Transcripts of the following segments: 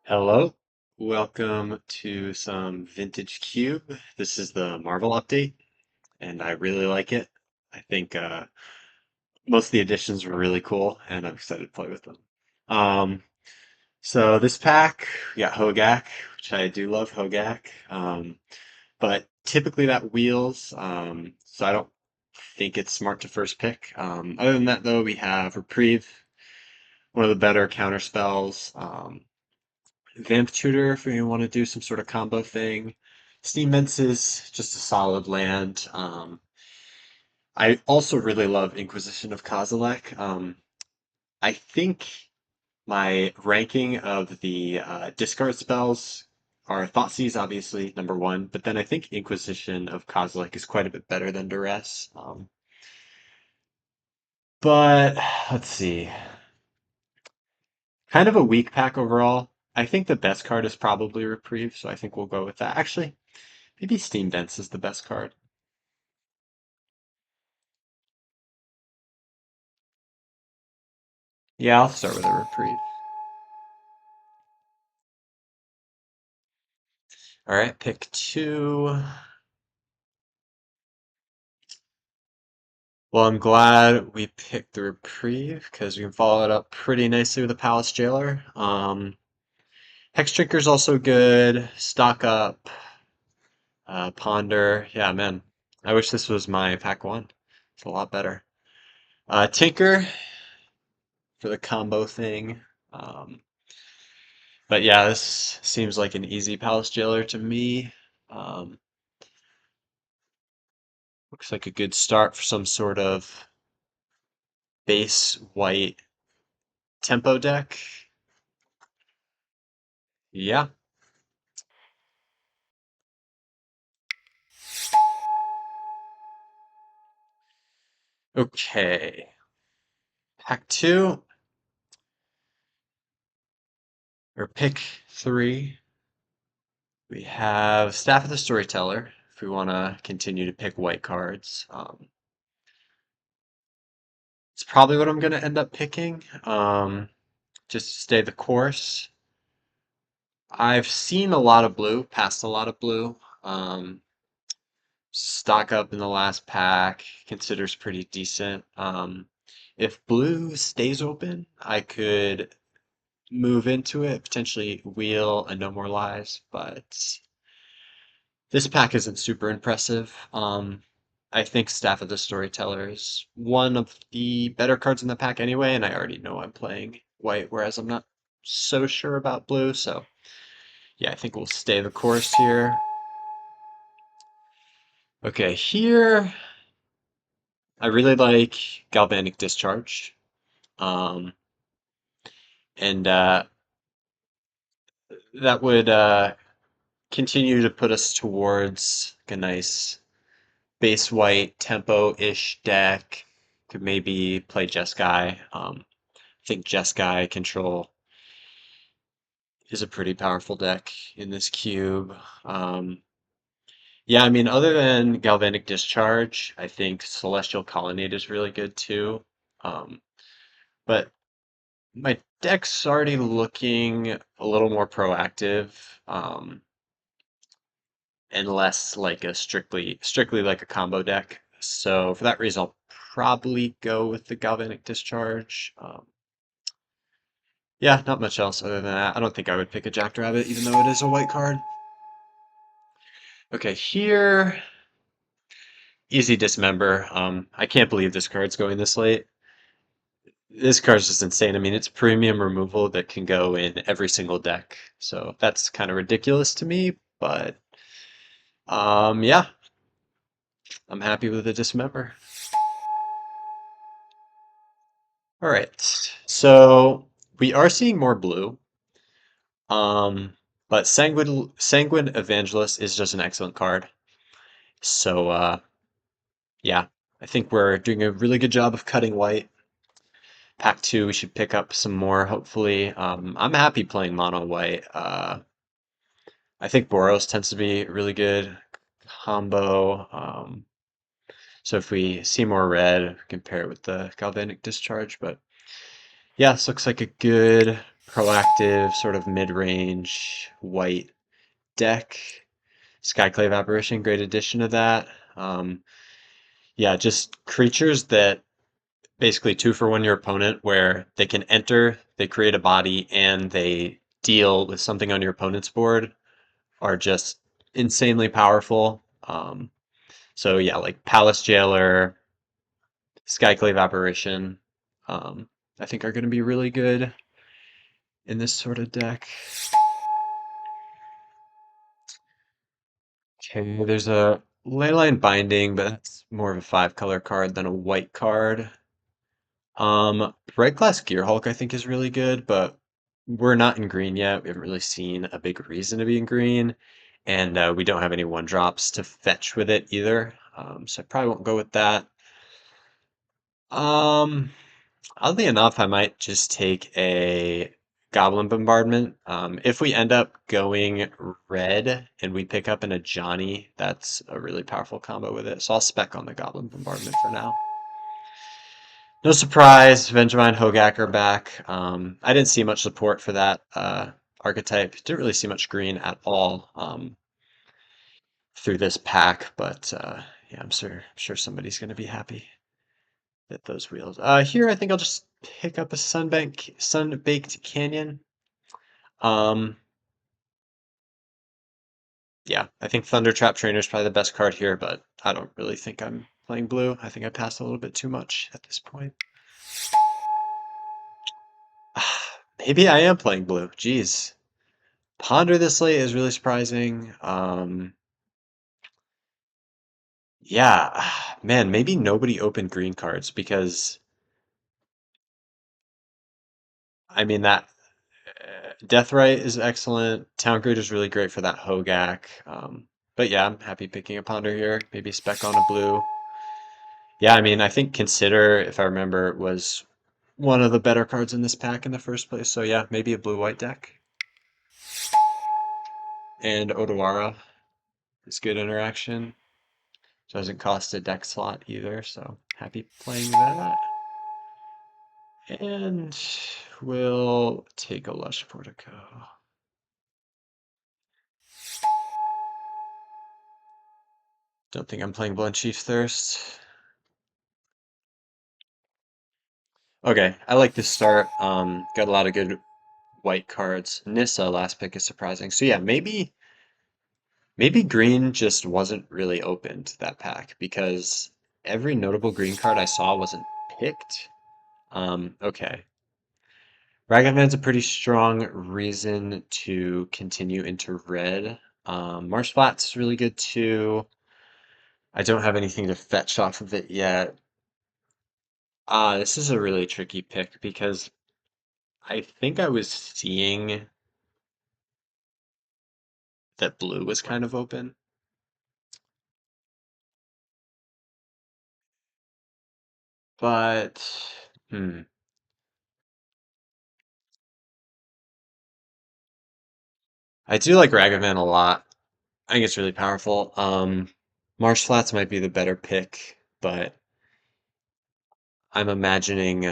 Hello, welcome to some Vintage Cube. This is the Marvel update, and I really like it. I think most of the additions were really cool, and I'm excited to play with them. Um, so this pack, we got Hogak, which I do love Hogak, but typically that wheels, so I don't think it's smart to first pick. Other than that, though, we have Reprieve, one of the better counter spells. Vamp Tutor if we want to do some sort of combo thing. Steam Vents is just a solid land. I also really love Inquisition of Kozilek. I think my ranking of the discard spells are Thoughtseize, obviously, number one, but then I think Inquisition of Kozilek is quite a bit better than Duress. But let's see. Kind of a weak pack overall. I think the best card is probably Reprieve, so I think we'll go with that. Actually, maybe Steam Vents is the best card. Yeah, I'll start with a reprieve. All right, pick two. Well, I'm glad we picked the reprieve because we can follow it up pretty nicely with a Palace Jailer. Hex Drinker's also good. Stock up, Ponder. Yeah, man. I wish this was my pack one. It's a lot better. Tinker for the combo thing. Um, but yeah, this seems like an easy Palace Jailer to me. Um, Looks like a good start for some sort of base white tempo deck. Yeah. Okay. Pack two, or pick three. We have Staff of the Storyteller, if we want to continue to pick white cards. It's probably what I'm going to end up picking, just to stay the course. I've seen a lot of blue, passed a lot of blue. Stock up in the last pack, considers pretty decent. If blue stays open, I could move into it, potentially wheel a No More Lies, but this pack isn't super impressive. I think Staff of the Storyteller is one of the better cards in the pack anyway, and I already know I'm playing white, whereas I'm not so sure about blue, so yeah, I think we'll stay the course here. Okay, here I really like Galvanic Discharge. Um, and that would continue to put us towards like a nice base white tempo-ish deck. Could maybe play Jeskai. I think Jeskai control is a pretty powerful deck in this cube. Um, yeah, I mean, other than Galvanic Discharge, I think Celestial Colonnade is really good too. Um, but my deck's already looking a little more proactive. And less like a strictly like a combo deck. So for that reason, I'll probably go with the Galvanic Discharge. Yeah, not much else other than that. I don't think I would pick a Jackrabbit, even though it is a white card. Okay, here, easy Dismember. I can't believe this card's going this late. This card's just insane. I mean, it's premium removal that can go in every single deck. So that's kind of ridiculous to me, but yeah, I'm happy with the Dismember. All right, so we are seeing more blue, but Sanguine Evangelist is just an excellent card. So yeah, I think we're doing a really good job of cutting white. Pack two, we should pick up some more, hopefully. I'm happy playing mono white. I think Boros tends to be a really good combo. So if we see more red, compare it with the Galvanic Discharge. But yeah, this looks like a good proactive, sort of mid-range white deck. Skyclave Apparition, great addition to that. Um, yeah, just creatures that basically two for one your opponent, where they can enter, they create a body, and they deal with something on your opponent's board, are just insanely powerful. So yeah, like Palace Jailer, Skyclave Apparition, um, I think are going to be really good in this sort of deck. Okay, there's a Leyline Binding, but that's more of a five color card than a white card. Bright Glass Gearhulk I think is really good, but we're not in green yet. We haven't really seen a big reason to be in green, and we don't have any one drops to fetch with it either. So I probably won't go with that. Um, Oddly enough, I might just take a Goblin Bombardment. If we end up going red and we pick up an Ajani, that's a really powerful combo with it. So I'll spec on the Goblin Bombardment for now. No surprise, Vengevine Hogak are back. I didn't see much support for that archetype. Didn't really see much green at all through this pack, but yeah, I'm sure somebody's going to be happy that those wheels. Here, I think I'll just pick up a Sunbaked Canyon. Um, yeah, I think Thundertrap Trainer is probably the best card here, but I don't really think I'm playing blue. I think I passed a little bit too much at this point. Maybe I am playing blue. Jeez. Ponder this late is really surprising. Yeah, man, maybe nobody opened green cards because I mean that Deathrite is excellent. Town Grid is really great for that Hogak. But yeah, I'm happy picking a Ponder here. Maybe spec on a blue. Yeah, I mean, I think Consider, if I remember, was one of the better cards in this pack in the first place. So yeah, maybe a blue-white deck. And Odawara is good interaction. Doesn't cost a deck slot either, so happy playing that. And we'll take a Lush Portico. Don't think I'm playing Blunt Chief Thirst. Okay, I like this start. Got a lot of good white cards. Nissa last pick is surprising. So yeah, maybe green just wasn't really opened that pack because every notable green card I saw wasn't picked. Okay. Ragavan's a pretty strong reason to continue into red. Marsh Flat's really good too. I don't have anything to fetch off of it yet. This is a really tricky pick because I think I was seeing that blue was kind of open. But hmm, I do like Ragavan a lot. I think it's really powerful. Marsh Flats might be the better pick, but I'm imagining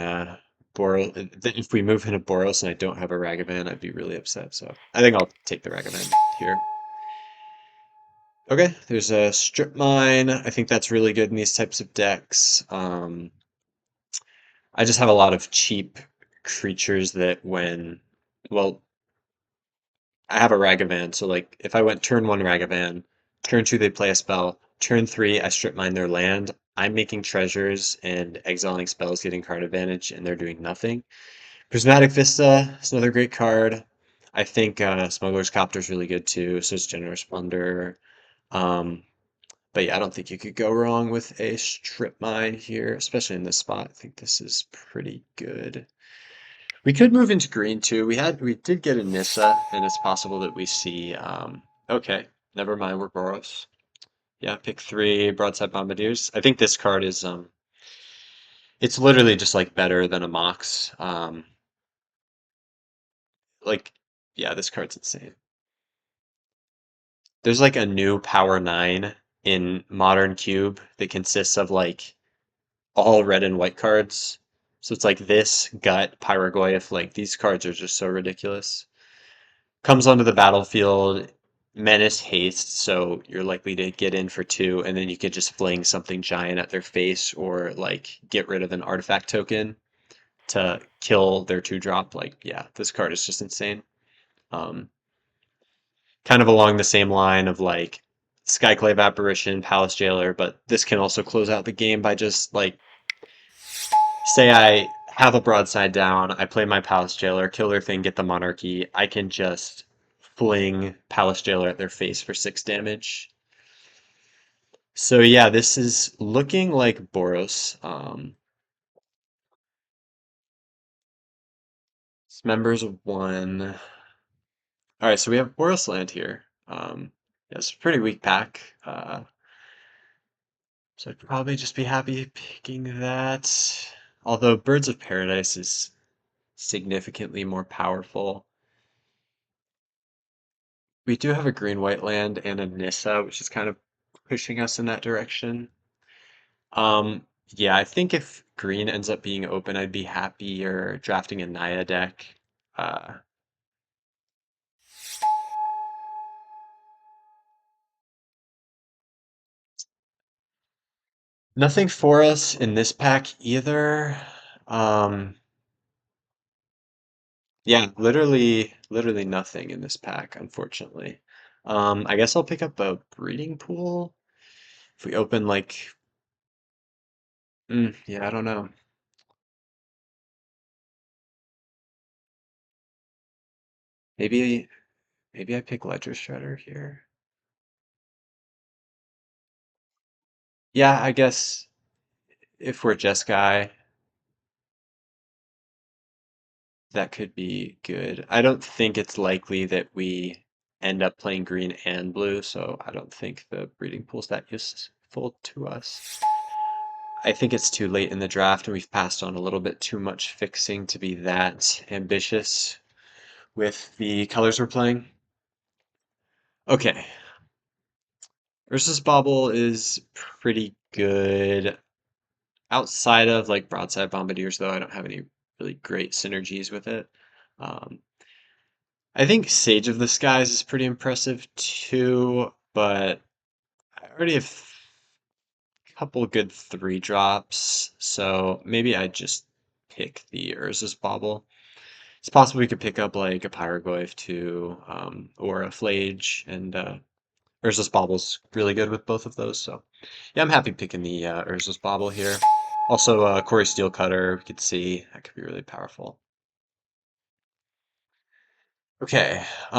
Boros. If we move into Boros and I don't have a Ragavan, I'd be really upset. So I think I'll take the Ragavan here. Okay, there's a Strip Mine. I think that's really good in these types of decks. I just have a lot of cheap creatures that well, I have a Ragavan, so like if I went turn one Ragavan, turn two they play a spell, turn three I strip mine their land, I'm making treasures and exiling spells getting card advantage and they're doing nothing. Prismatic Vista is another great card. I think Smuggler's Copter is really good too, so is Generous Plunder. Um, but yeah, I don't think you could go wrong with a strip mine here, especially in this spot. I think this is pretty good. We could move into green too. We did get a Nissa, and it's possible that we see okay, never mind, we're Boros. Yeah, pick three broadside bombardiers. I think this card is it's literally just like better than a Mox. Like yeah, this card's insane. There's like a new Power 9 in Modern Cube that consists of like all red and white cards. So it's like this, Gut, Pyrogoyf, like these cards are just so ridiculous. Comes onto the battlefield, Menace Haste, so you're likely to get in for two, and then you could just fling something giant at their face or like get rid of an artifact token to kill their two drop. Like, yeah, this card is just insane. Um, Kind of along the same line of like Skyclave Apparition, Palace Jailer, but this can also close out the game by just like say I have a broadside down, I play my Palace Jailer, kill their thing, get the Monarchy, I can just fling Palace Jailer at their face for 6 damage. So yeah, this is looking like Boros. It's members of one. All right, so we have Boros land here. Yeah, it's a pretty weak pack. So I'd probably just be happy picking that. Although Birds of Paradise is significantly more powerful. We do have a green-white land and a Nissa, which is kind of pushing us in that direction. Yeah, I think if green ends up being open, I'd be happier drafting a Naya deck. Uh, Nothing for us in this pack either. Um, yeah, literally nothing in this pack, unfortunately. I guess I'll pick up a breeding pool. If we open like, yeah, I don't know. Maybe, maybe I pick Ledger Shredder here. Yeah, I guess if we're Jeskai, that could be good. I don't think it's likely that we end up playing green and blue, so I don't think the breeding pool's that useful to us. I think it's too late in the draft and we've passed on a little bit too much fixing to be that ambitious with the colors we're playing. Okay, Ursus Bobble is pretty good. Outside of like Broadside Bombardiers, though, I don't have any really great synergies with it. Um, I think Sage of the Skies is pretty impressive too, but I already have a couple good 3 drops, so maybe I just pick the Ursus Bauble. It's possible we could pick up like a Pyrogoyf too, or a Flage, and Ursus Bauble's really good with both of those, so yeah, I'm happy picking the Ursus Bauble here. Also, Corey Steelcutter, we could see that could be really powerful. Okay, we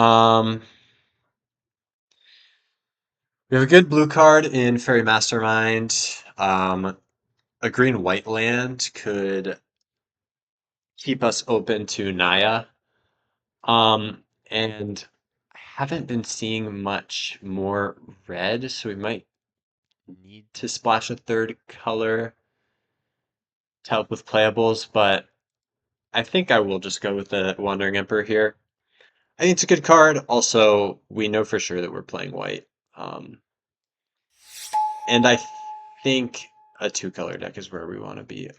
have a good blue card in Fairy Mastermind. A green-white land could keep us open to Naya. And I haven't been seeing much more red, so we might need to splash a third color to help with playables, but I think I will just go with the Wandering Emperor here. I think it's a good card. Also, we know for sure that we're playing white. Um, and I think a 2 color deck is where we want to be.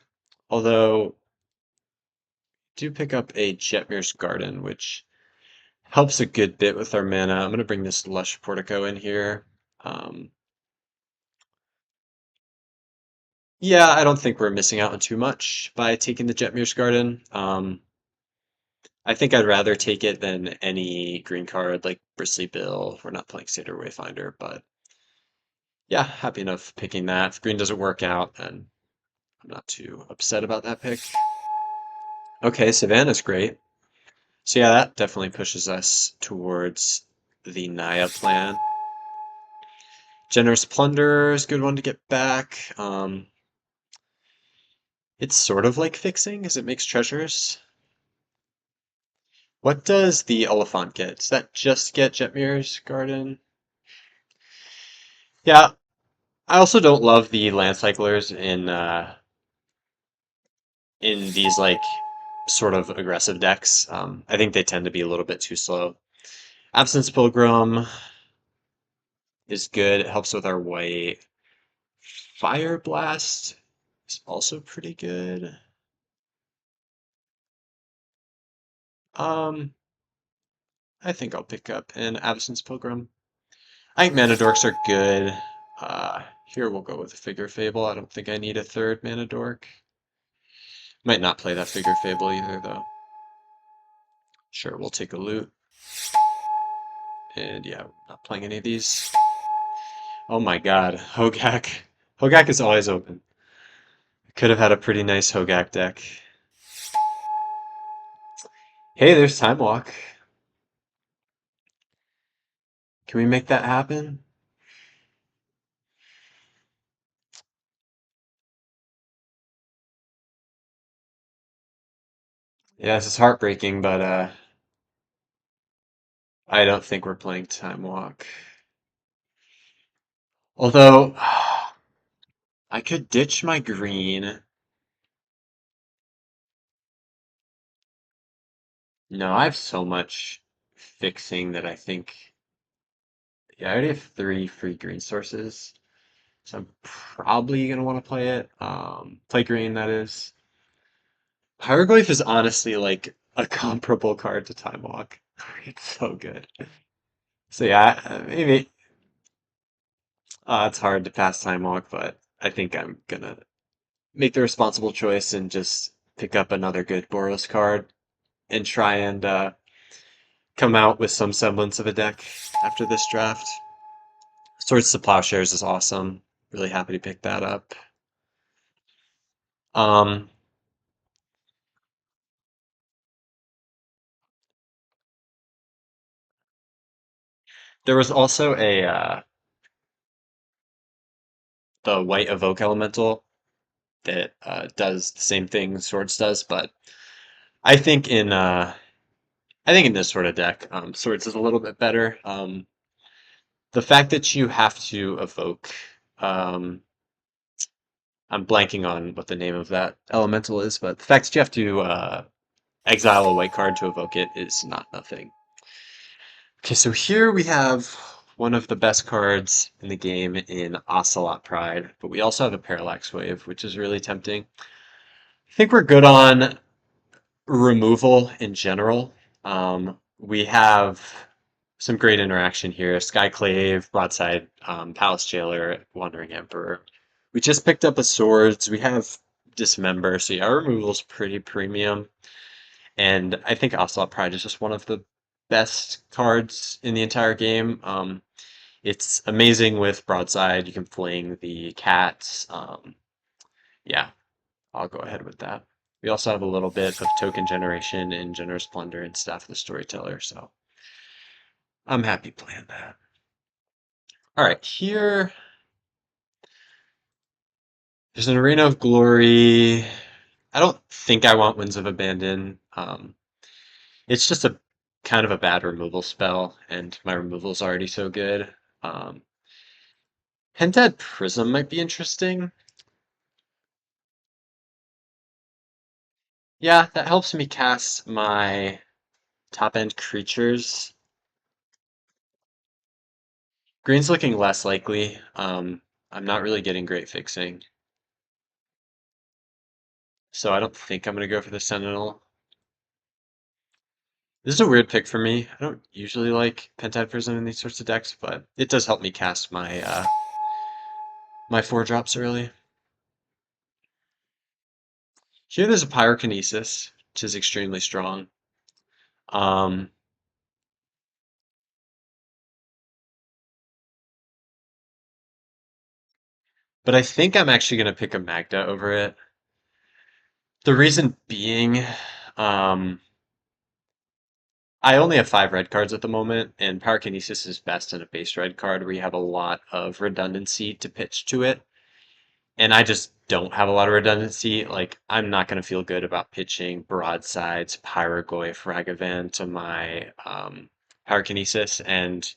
Although, do pick up a Jetmir's Garden, which helps a good bit with our mana. I'm going to bring this Lush Portico in here. Um, yeah, I don't think we're missing out on too much by taking the Jetmir's Garden. I think I'd rather take it than any green card like Bristly Bill. We're not playing Satyr Wayfinder, but yeah, happy enough picking that. If green doesn't work out, then I'm not too upset about that pick. Okay, Savannah's great. So yeah, that definitely pushes us towards the Naya plan. Generous Plunder is a good one to get back. It's sort of like fixing, as it makes treasures. What does the Elephant get? Does that just get Jetmir's Garden? Yeah, I also don't love the land cyclers in these like sort of aggressive decks. I think they tend to be a little bit too slow. Absence Pilgrim is good. It helps with our white. Fire Blast is also pretty good. Um, I think I'll pick up an Absence Pilgrim. I think mana dorks are good. Here we'll go with a Figure Fable. I don't think I need a third mana dork. Might not play that Figure Fable either, though. Sure, we'll take a loot. And yeah, not playing any of these. Oh my god, Hogak. Hogak is always open. Could have had a pretty nice Hogak deck. Hey, there's Time Walk. Can we make that happen? Yeah, this is heartbreaking, but I don't think we're playing Time Walk. Although, I could ditch my green. No, I have so much fixing that I think. Yeah, I already have three free green sources, so I'm probably gonna want to play it. Play green, that is. Hieroglyph is honestly like a comparable card to Time Walk. It's so good. So yeah, maybe it's hard to pass Time Walk, but I think I'm gonna make the responsible choice and just pick up another good Boros card and try and come out with some semblance of a deck after this draft. Swords to Plowshares is awesome. Really happy to pick that up. Um, there was also a the white evoke elemental that does the same thing Swords does, but I think in this sort of deck, Swords is a little bit better. The fact that you have to evoke, um, I'm blanking on what the name of that elemental is, but the fact that you have to exile a white card to evoke it is not nothing. Okay, so here we have one of the best cards in the game in Ocelot Pride, but we also have a Parallax Wave, which is really tempting. I think we're good on removal in general. We have some great interaction here. Skyclave, Broadside, Palace Jailer, Wandering Emperor. We just picked up a Swords. We have Dismember, so yeah, our removal's pretty premium. And I think Ocelot Pride is just one of the best cards in the entire game. It's amazing with Broadside. You can fling the cats. Yeah, I'll go ahead with that. We also have a little bit of token generation in Generous Plunder and Staff of the Storyteller, so I'm happy playing that. All right, here there's an Arena of Glory. I don't think I want Winds of Abandon. It's just a kind of a bad removal spell, and my removal's already so good. Um, Pentad Prism might be interesting. Yeah, that helps me cast my top end creatures. Green's looking less likely. I'm not really getting great fixing, so I don't think I'm gonna go for the Sentinel. This is a weird pick for me. I don't usually like Pentad Prism in these sorts of decks, but it does help me cast my my 4 drops early. Here there's a Pyrokinesis, which is extremely strong. Um, but I think I'm actually gonna pick a Magda over it. The reason being, um, I only have 5 red cards at the moment, and Pyrokinesis is best in a base red card where you have a lot of redundancy to pitch to it. And I just don't have a lot of redundancy. Like, I'm not going to feel good about pitching Broadsides, Pyrogoyf, Ragavan to my Pyrokinesis, and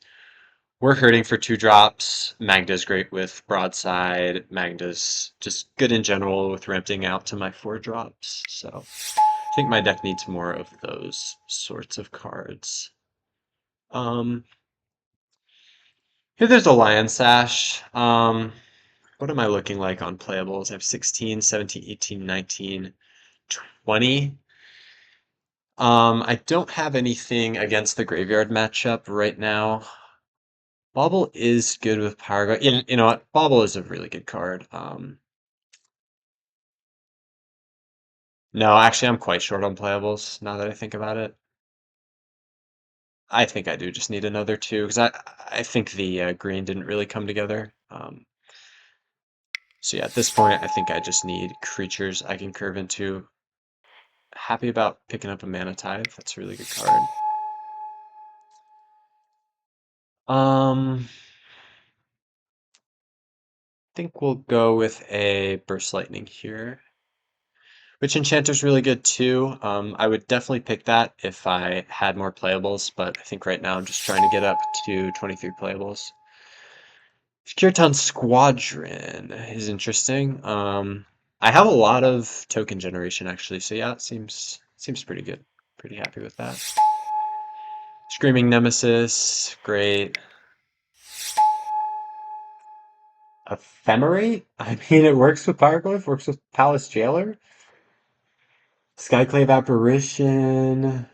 we're hurting for 2 drops. Magda's great with Broadside. Magda's just good in general with ramping out to my 4 drops. So I think my deck needs more of those sorts of cards. Um, Here there's a Lion Sash. What am I looking like on playables? I have 16, 17, 18, 19, 20. I don't have anything against the graveyard matchup right now. Bobble is good with Power Glove. You know what? Bobble is a really good card. No, actually, I'm quite short on playables now that I think about it. I think I do just need another two because I think the green didn't really come together. So yeah, at this point, I think I just need creatures I can curve into. Happy about picking up a Mana Tithe. That's a really good card. I think we'll go with a Burst Lightning here. Witch Enchanter's really good too. I would definitely pick that if I had more playables, but I think right now I'm just trying to get up to 23 playables. Kirtan Squadron is interesting. I have a lot of token generation actually, so yeah, it seems pretty good. Pretty happy with that. Screaming Nemesis, great. Ephemerate? I mean, it works with Pyroglyph, works with Palace Jailer. Skyclave Apparition.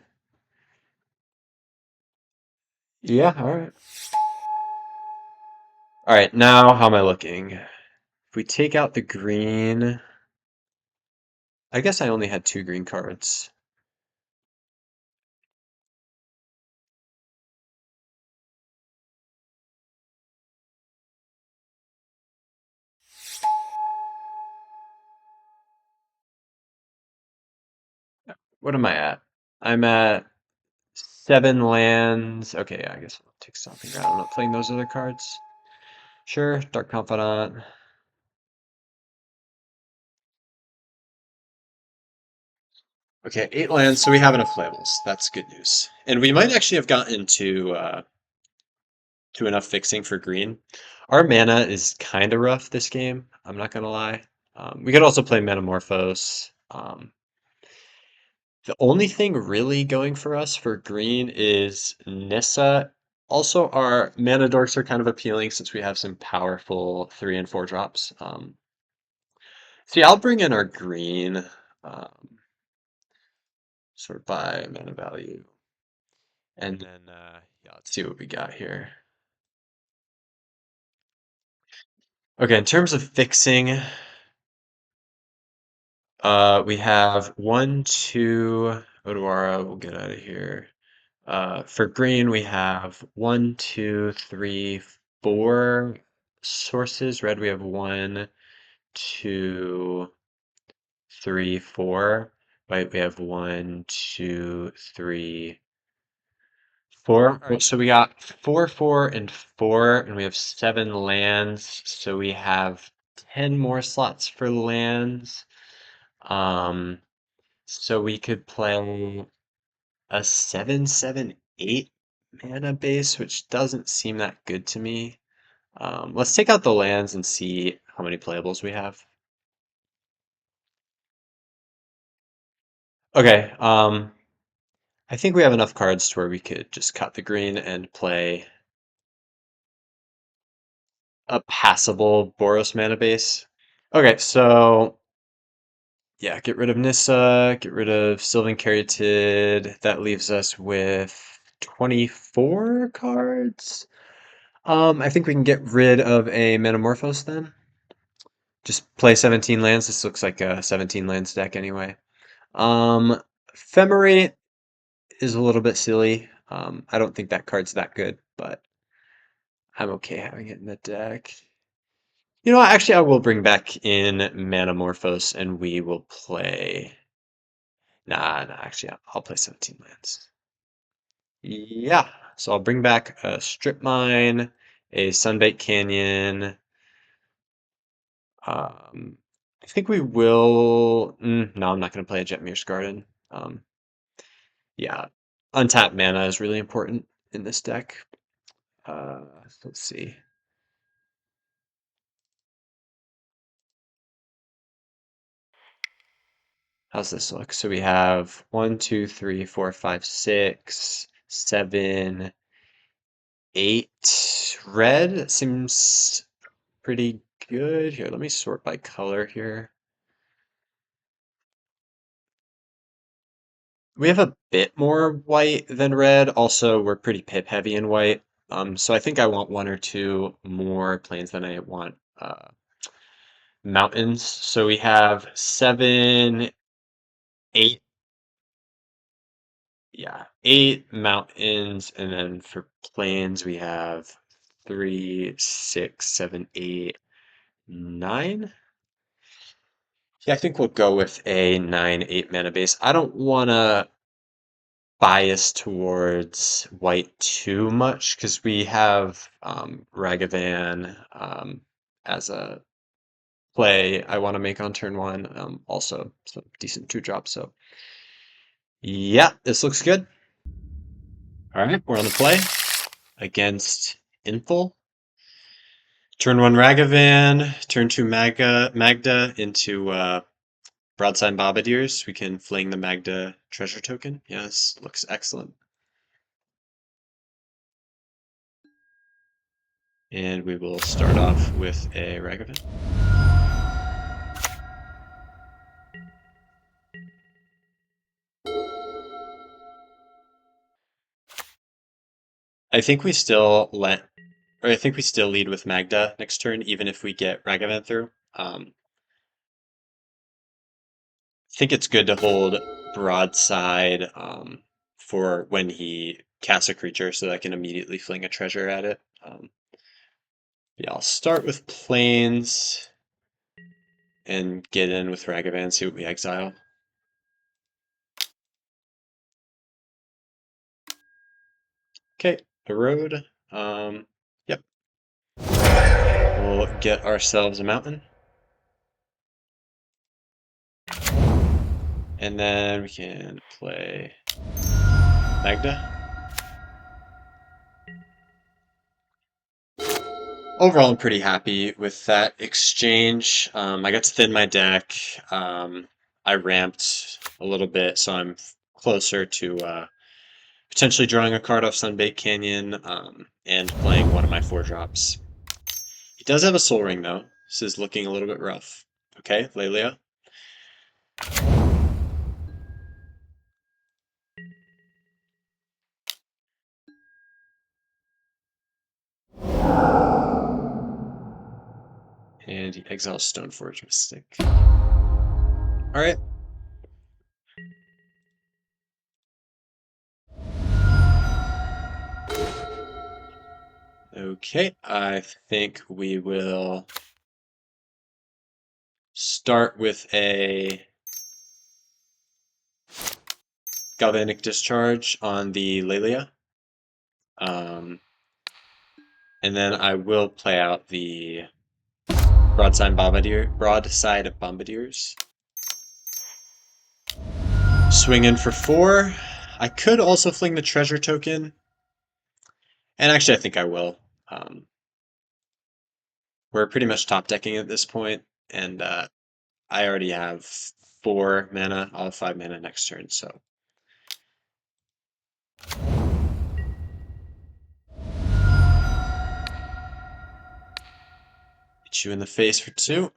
Yeah, alright. Alright, now how am I looking? If we take out the green, I guess I only had two green cards. What am I at? I'm at 7 lands. Okay, yeah, I guess I'll take Stomping Ground. I'm not playing those other cards. Sure, Dark Confidant. Okay, 8 lands, so we have enough levels. That's good news. And we might actually have gotten to enough fixing for green. Our mana is kind of rough this game, I'm not gonna lie. We could also play Metamorphose. The only thing really going for us for green is Nissa. Also, our mana dorks are kind of appealing since we have some powerful 3 and 4 drops. So yeah, I'll bring in our green, sort by mana value. And then, yeah, let's see what we got here. Okay, in terms of fixing, we have 1, 2, Odawara, we'll get out of here. For green, we have 1, 2, 3, 4 sources. Red, we have 1, 2, 3, 4. White, we have 1, 2, 3, 4. So we got 4, 4, and 4, and we have 7 lands. So we have 10 more slots for lands. Um, so we could play a 7, 7, 8 mana base, which doesn't seem that good to me. Let's take out the lands and see how many playables we have. Okay, I think we have enough cards to where we could just cut the green and play a passable Boros mana base. Okay, so yeah, get rid of Nissa, get rid of Sylvan Caryatid. That leaves us with 24 cards. I think we can get rid of a Metamorphose then. Just play 17 lands. This looks like a 17 lands deck anyway. Ephemerate is a little bit silly. I don't think that card's that good, but I'm okay having it in the deck. You know what? Actually, I will bring back in Manamorphose and we will play. Nah, actually, I'll play 17 lands. Yeah, so I'll bring back a Strip Mine, a Sunbait Canyon. Um, I think we will. No, I'm not going to play a Jetmir's Garden. Yeah, untapped mana is really important in this deck. Uh, let's see. How's this look? So we have 1, 2, 3, 4, 5, 6, 7, 8 red. That seems pretty good. Here, let me sort by color here. We have a bit more white than red. Also, we're pretty pip heavy in white. So I think I want one or two more plains than I want mountains. So we have seven, eight, yeah, eight mountains, and then for plains we have three, six, seven, eight, nine. Yeah, I think we'll go with a 9/8 mana base. I don't want to bias towards white too much because we have Ragavan as a play I want to make on turn one. Also, some decent two drops. So, yeah, this looks good. All right, we're on the play against Inful. Turn one Ragavan, turn two Magda into Broadside Bombardiers. We can fling the Magda treasure token. Yes, looks excellent. And we will start off with a Ragavan. I think we still let, or I think we still lead with Magda next turn, even if we get Ragavan through. I think it's good to hold Broadside for when he casts a creature so that I can immediately fling a treasure at it. Yeah, I'll start with Plains and get in with Ragavan, see what we exile. Okay, Erode. Yep. We'll get ourselves a mountain. And then we can play Magda. Overall, I'm pretty happy with that exchange. I got to thin my deck. I ramped a little bit, so I'm closer to potentially drawing a card off Sunbaked Canyon and playing one of my four drops. He does have a Soul Ring, though. This is looking a little bit rough. Okay, Lelia. And he exiles Stoneforge Mystic. Alright. Okay, I think we will start with a Galvanic Discharge on the Lelia. And then I will play out the broadside bombardiers. Swing in for four. I could also fling the treasure token. And actually, I think I will. We're pretty much top decking at this point, and I already have 4 mana. I'll have 5 mana next turn, so. Hit you in the face for 2.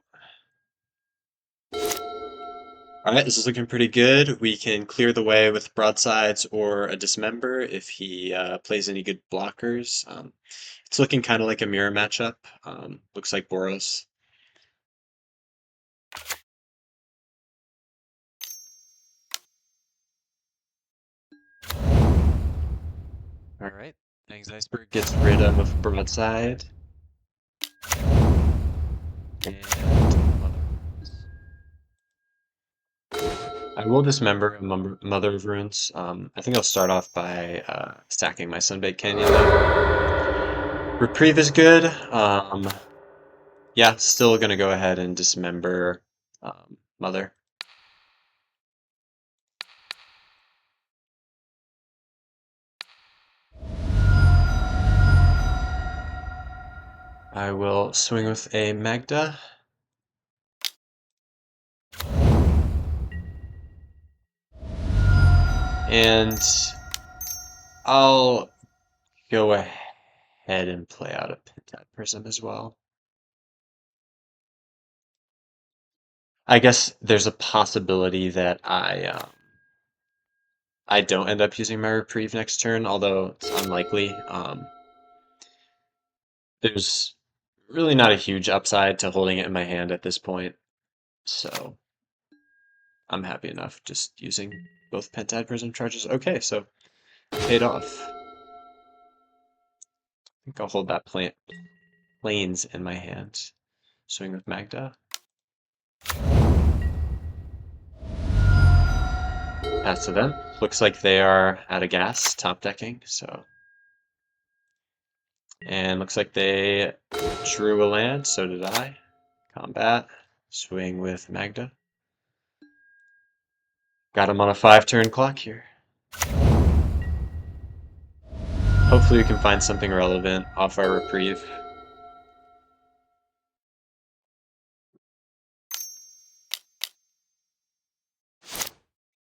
Alright, this is looking pretty good. We can clear the way with broadsides or a dismember if he plays any good blockers. It's looking kind of like a mirror matchup. Looks like Boros. Alright, Thanks Iceberg gets rid of broadside. And I will dismember Mother of Runes. I think I'll start off by stacking my Sunbaked Canyon though. Reprieve is good. Yeah, still gonna go ahead and dismember Mother. I will swing with a Magda. And I'll go ahead and play out a Pentad Prism as well. I guess there's a possibility that I I don't end up using my reprieve next turn, although it's unlikely. There's really not a huge upside to holding it in my hand at this point, so I'm happy enough just using both Pentad Prism charges. Okay, so paid off. I think I'll hold that planes in my hand. Swing with Magda. Pass to them. Looks like they are out of gas, top decking, so. And looks like they drew a land, so did I. Combat. Swing with Magda. Got him on a 5-turn clock here. Hopefully we can find something relevant off our reprieve.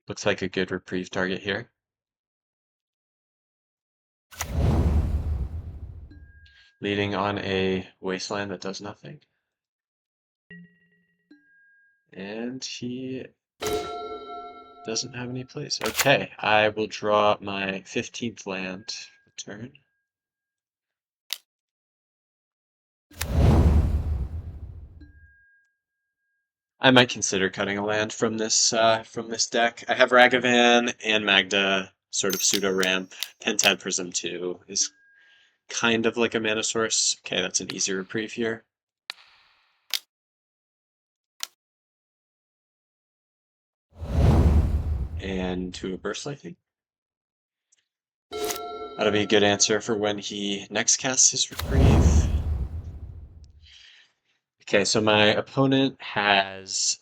Looks like a good reprieve target here. Leading on a wasteland that does nothing. And he doesn't have any plays. Okay, I will draw my 15th land turn. I might consider cutting a land from this deck. I have Ragavan and Magda, sort of pseudo ramp. Pentad Prism 2 is kind of like a mana source. Okay, that's an easy reprieve here. And to a Burst Lightning. That'll be a good answer for when he next casts his reprieve. Okay, so my opponent has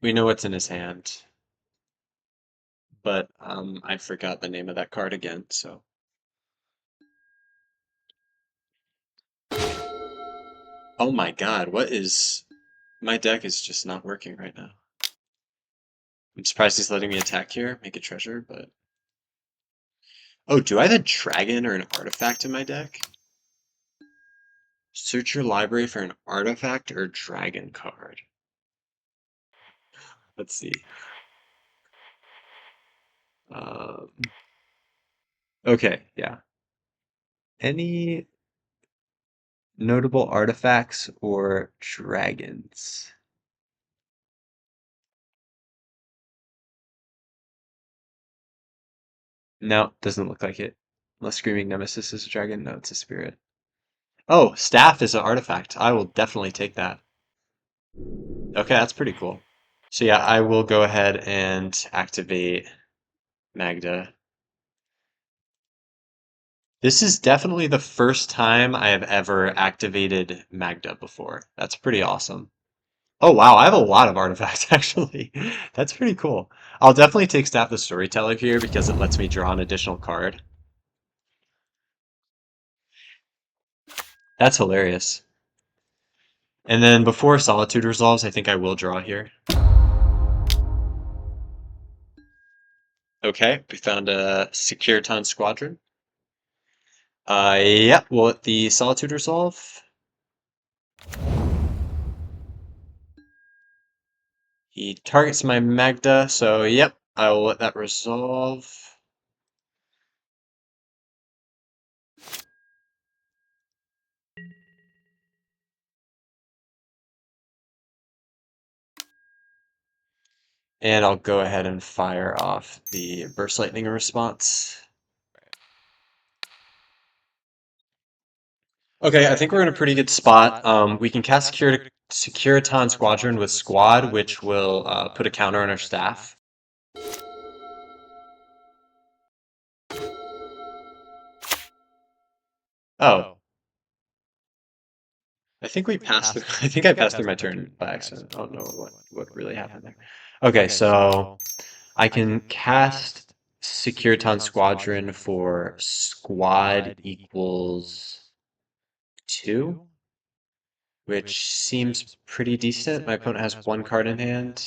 we know what's in his hand, but I forgot the name of that card again, so. Oh my god, what is... My deck is just not working right now. I'm surprised he's letting me attack here, make a treasure, but... Oh, do I have a dragon or an artifact in my deck? Search your library for an artifact or dragon card. Let's see. Okay, yeah. Any notable artifacts or dragons? No, doesn't look like it. Unless Screaming Nemesis is a dragon. No, it's a spirit. Oh, Staff is an artifact. I will definitely take that. Okay, that's pretty cool. So yeah, I will go ahead and activate Magda. This is definitely the first time I have ever activated Magda before. That's pretty awesome. Oh wow, I have a lot of artifacts actually. That's pretty cool. I'll definitely take Staff the Storyteller here because it lets me draw an additional card. That's hilarious. And then before Solitude resolves, I think I will draw here. Okay, we found a Securiton Squadron. Yep, will let the Solitude resolve? He targets my Magda, so yep, I will let that resolve. And I'll go ahead and fire off the Burst Lightning response. Okay, I think we're in a pretty good spot. We can cast Securiton Squadron with Squad, which will put a counter on our staff. Oh, I think we passed through. I think I passed through my turn by accident. I don't know what really happened there. Okay, so I can cast Securiton Squadron for Squad equals 2, which seems pretty decent. My opponent has 1 card in hand.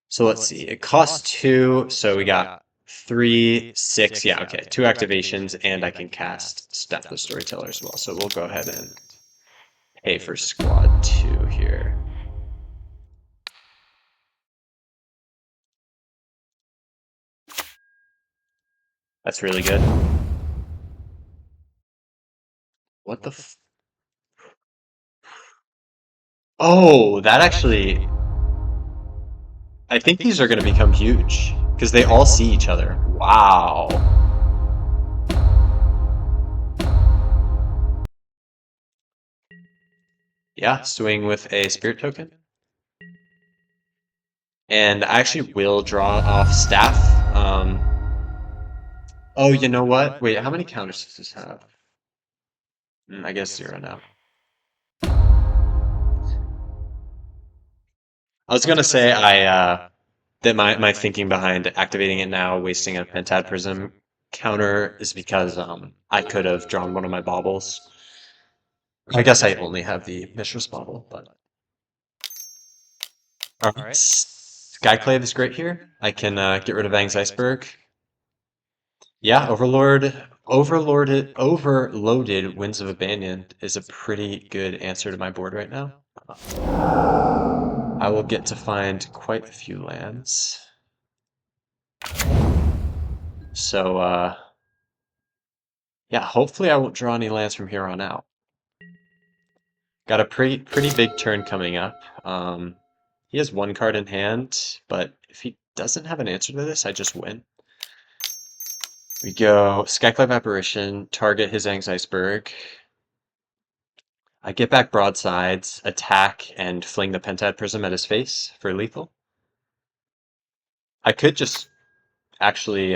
So let's see. It costs 2, so we got 3, 6. Yeah, okay. 2 activations, and I can cast Steph the Storyteller as well. So we'll go ahead and pay for Squad 2 here. That's really good. What the f Oh, that actually I think these are going to become huge because they all see each other. Wow. Yeah, swing with a spirit token. And I actually will draw off staff. Oh, you know what? Wait, how many counters does this have? I guess zero now. I was gonna say that my thinking behind activating it now, wasting a Pentad Prism counter is because I could have drawn one of my baubles. I guess I only have the Mishra's bauble, but all right. Skyclave is great here. I can get rid of Aang's Iceberg. Yeah, Overloaded Winds of Abandon is a pretty good answer to my board right now. I will get to find quite a few lands. So, yeah, hopefully I won't draw any lands from here on out. Got a pretty big turn coming up. He has one card in hand, but if he doesn't have an answer to this, I just win. We go Skyclave Apparition, target his Aang's Iceberg. I get back broadsides, attack, and fling the Pentad Prism at his face for lethal. I could just actually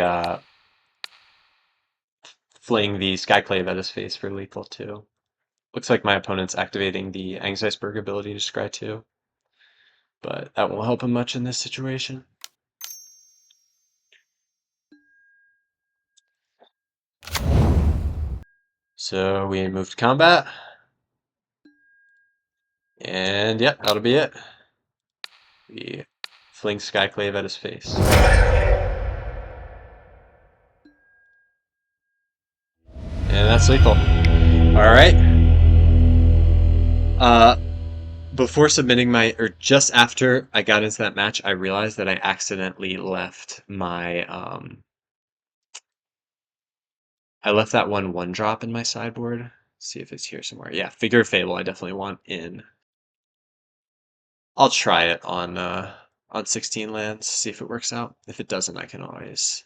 fling the Skyclave at his face for lethal too. Looks like my opponent's activating the Aang's Iceberg ability to scry too, but that won't help him much in this situation. So we move to combat, and yep, that'll be it. We fling Skyclave at his face. And that's lethal. Alright. Before submitting or just after I got into that match, I realized that I accidentally left I left that one drop in my sideboard. Let's see if it's here somewhere. Yeah, Figure of Fable I definitely want in. I'll try it on 16 lands, see if it works out. If it doesn't, I can always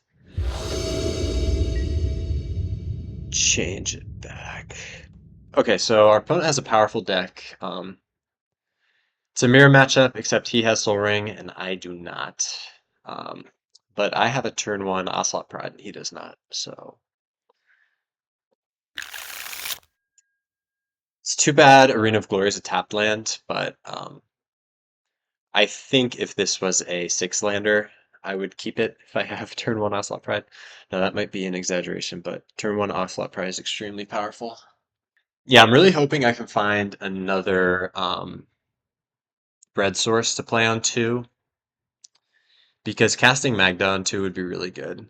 change it back. Okay, so our opponent has a powerful deck. It's a mirror matchup, except he has Soul Ring and I do not. Um, but I have a turn one Ocelot Pride and he does not, so it's too bad Arena of Glory is a tapped land, but I think if this was a six lander, I would keep it if I have turn one Ocelot Pride. Now that might be an exaggeration, but turn one Ocelot Pride is extremely powerful. Yeah, I'm really hoping I can find another red source to play on two, because casting Magda on two would be really good.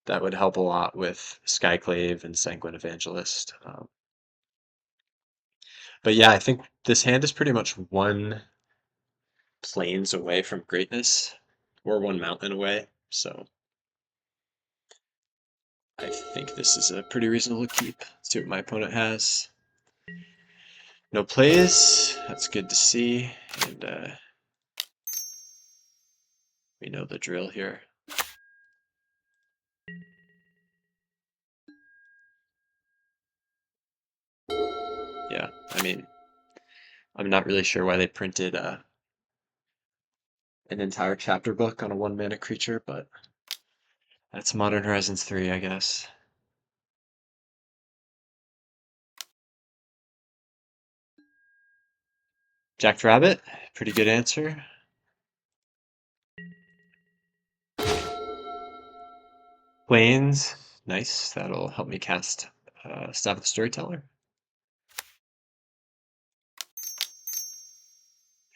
That would help a lot with Skyclave and Sanguine Evangelist. But yeah, I think this hand is pretty much one plains away from greatness, or one mountain away. So I think this is a pretty reasonable keep. Let's see what my opponent has. No plays. That's good to see. And we know the drill here. Yeah, I mean, I'm not really sure why they printed an entire chapter book on a one mana creature, but that's Modern Horizons 3, I guess. Jack Rabbit, pretty good answer. Plains, nice. That'll help me cast Staff of the Storyteller.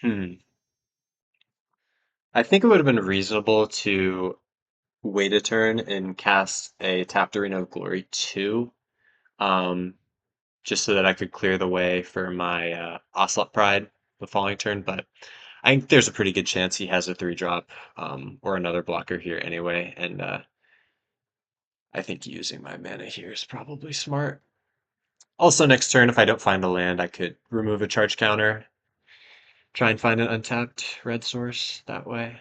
Hmm. I think it would have been reasonable to wait a turn and cast a tapped Arena of Glory 2, um, just so that I could clear the way for my Ocelot Pride the following turn, but I think there's a pretty good chance he has a 3-drop or another blocker here anyway, and I think using my mana here is probably smart. Also, next turn, if I don't find a land, I could remove a charge counter, try and find an untapped red source that way.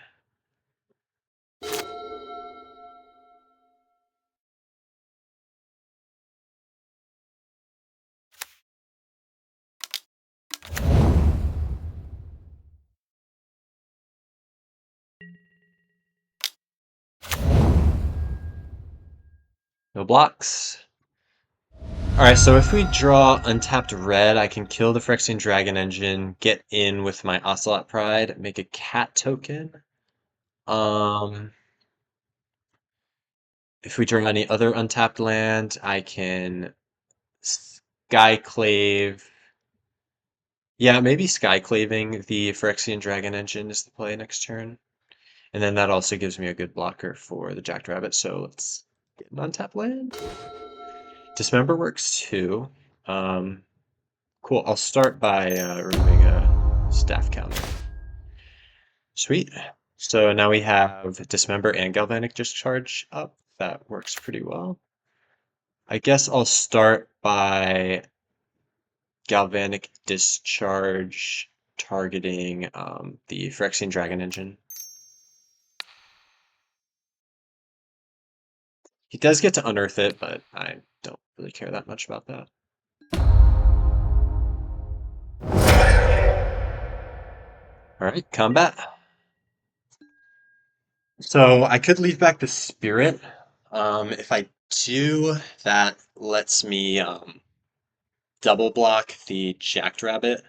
No blocks. Alright, so if we draw untapped red, I can kill the Phyrexian Dragon Engine, get in with my Ocelot Pride, make a cat token. If we draw any other untapped land, I can Skyclave. Yeah, maybe Skyclaving the Phyrexian Dragon Engine is the play next turn. And then that also gives me a good blocker for the Jackrabbit, so let's get an untapped land. Dismember works too. Um, cool, I'll start by removing a staff counter. Sweet. So now we have Dismember and Galvanic Discharge up. That works pretty well. I guess I'll start by Galvanic Discharge targeting the Phyrexian Dragon Engine. He does get to unearth it, but I don't really care that much about that. Alright, combat. So I could leave back the Spirit. If I do, that lets me double block the Jackrabbit.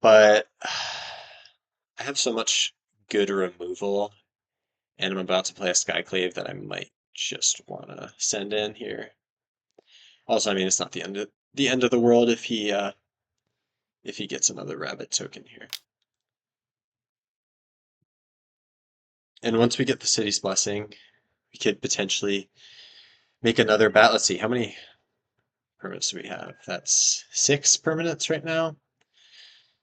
But I have so much good removal, and I'm about to play a Skyclave that I might just want to send in here. Also, I mean, it's not the end of the world if he gets another rabbit token here. And once we get the City's Blessing, we could potentially make another bat. Let's see, how many permanents do we have? That's 6 permanents right now.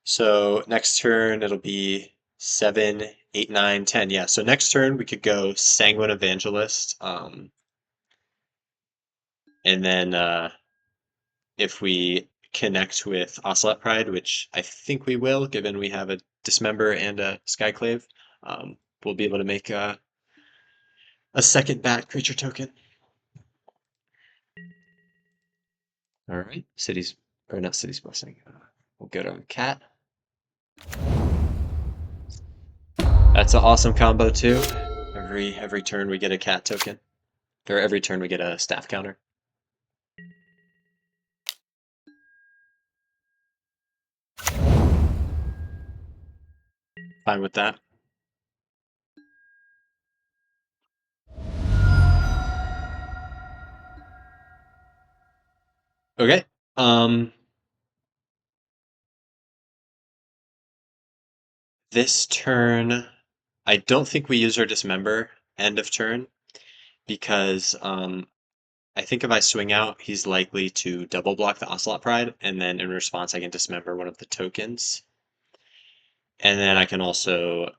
So next turn it'll be 7, 8, 9, 10. Yeah, so next turn we could go Sanguine Evangelist. And then if we connect with Ocelot Pride, which I think we will, given we have a Dismember and a Skyclave, we'll be able to make a second bat creature token. All right, cities or not city's blessing. We'll go to cat. That's an awesome combo too. Every turn we get a cat token, or every turn we get a staff counter. Fine with that. Okay. This turn, I don't think we use our Dismember end of turn because I think if I swing out, he's likely to double block the Ocelot Pride, and then in response, I can Dismember one of the tokens. And then I can also,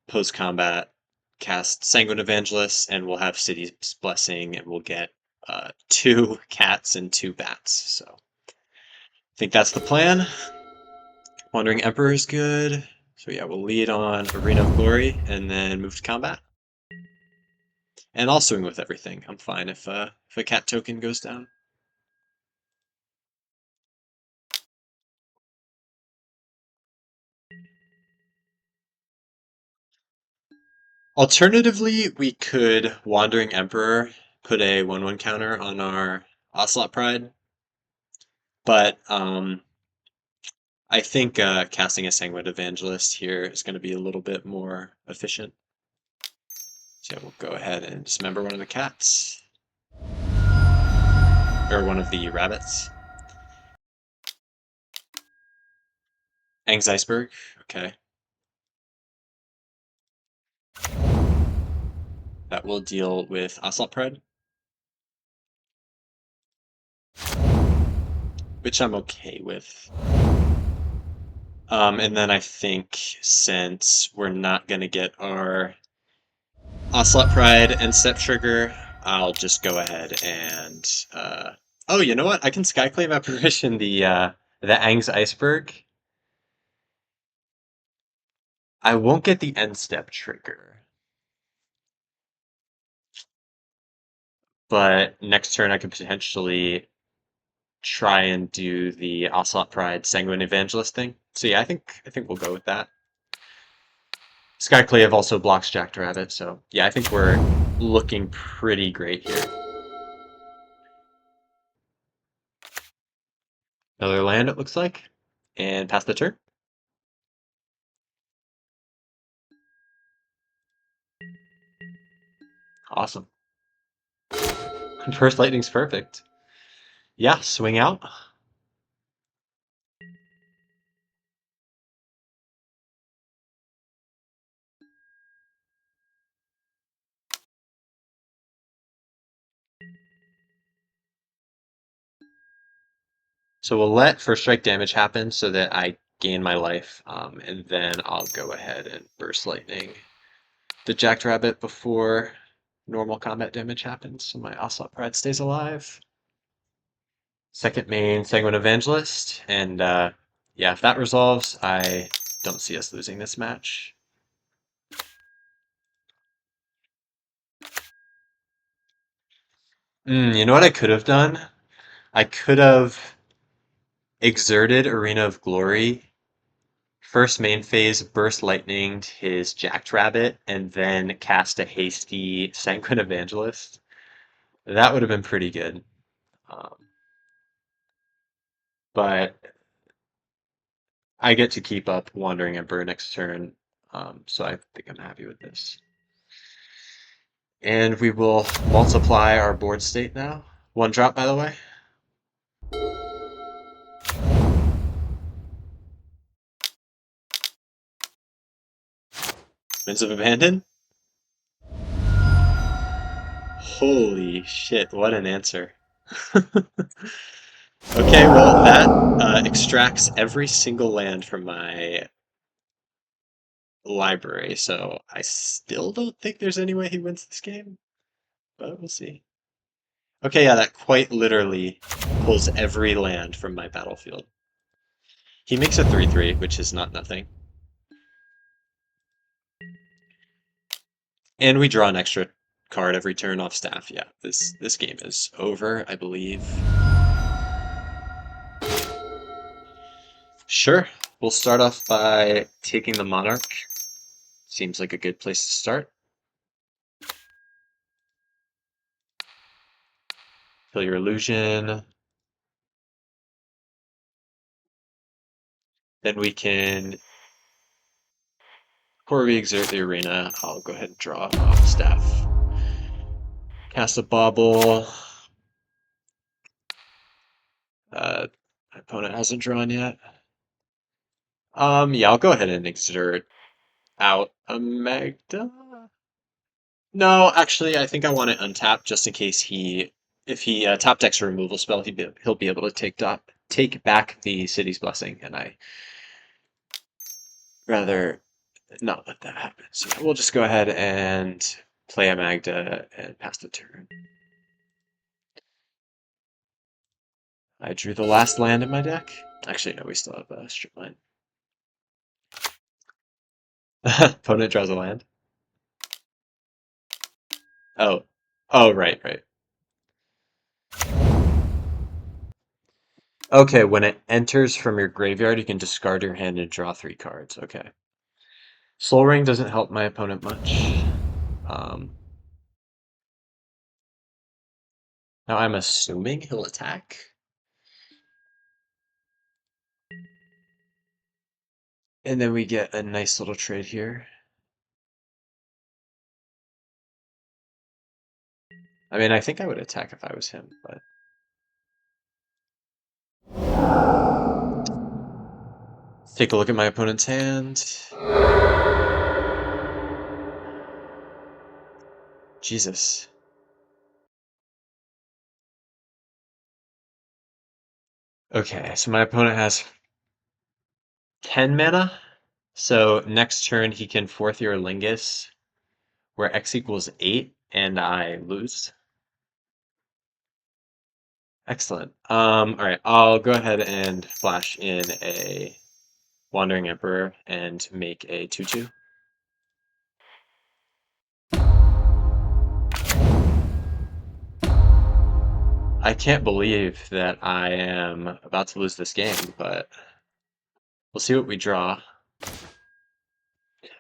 post combat, cast Sanguine Evangelist, and we'll have City's Blessing, and we'll get 2 cats and 2 bats. So I think that's the plan. Wandering Emperor is good. So yeah, we'll lead on Arena of Glory and then move to combat. And I'll swing with everything. I'm fine if a cat token goes down. Alternatively, we could Wandering Emperor, put a 1/1 counter on our Ocelot Pride, but I think casting a Sanguine Evangelist here is going to be a little bit more efficient. So we'll go ahead and dismember one of the cats, or one of the rabbits. Ang's Iceberg, okay. That will deal with Ocelot Pride, which I'm okay with. And then I think since we're not going to get our Ocelot Pride and Step Trigger, I'll just go ahead and oh, you know what? I can Skyclave Apparition the Aang's Iceberg. I won't get the end step trigger, but next turn I could potentially try and do the Ocelot Pride Sanguine Evangelist thing. So yeah, I think we'll go with that. Skyclave also blocks Jackrabbit, so yeah, I think we're looking pretty great here. Another land, it looks like, and pass the turn. Awesome. First lightning's perfect. Yeah, swing out. So we'll let first strike damage happen so that I gain my life, and then I'll go ahead and burst lightning the Jackrabbit before normal combat damage happens, so my Ocelot Pride stays alive. Second main Sanguine Evangelist, and yeah, if that resolves, I don't see us losing this match. You know what I could have done? I could have exerted Arena of Glory, first main phase, burst lightninged his Jackrabbit, and then cast a hasty Sanguine Evangelist. That would have been pretty good. Um, but I get to keep up Wandering Emperor next turn, so I think I'm happy with this. And we will multiply our board state now. One drop, by the way. Winds of Abandon? Holy shit, what an answer. Okay, well, that extracts every single land from my library, so I still don't think there's any way he wins this game, but we'll see. Okay, yeah, that quite literally pulls every land from my battlefield. He makes a 3/3, which is not nothing. And we draw an extra card every turn off staff. Yeah, this game is over, I believe. Sure. We'll start off by taking the Monarch. Seems like a good place to start. Kill your illusion. Then we can, before we exert the arena, I'll go ahead and draw off staff. Cast a bauble. My opponent hasn't drawn yet. Yeah, I'll go ahead and exert out a Magda. No, actually, I think I want to untap just in case if he top decks a removal spell, he'll be able to take back the City's Blessing, and I rather not let that happen. So yeah, we'll just go ahead and play a Magda and pass the turn. I drew the last land in my deck. Actually, no, we still have a strip line. Opponent draws a land. Oh, oh, right, right. Okay, when it enters from your graveyard, you can discard your hand and draw 3 cards. Okay. Soul Ring doesn't help my opponent much. Um, Now I'm assuming he'll attack. And then we get a nice little trade here. I mean, I think I would attack if I was him, but... Take a look at my opponent's hand. Jesus. Okay, so my opponent has 10 mana. So next turn he can fourth year Lingus, where X equals 8, and I lose. Excellent. All right, I'll go ahead and flash in a Wandering Emperor and make a 2/2. I can't believe that I am about to lose this game, but we'll see what we draw.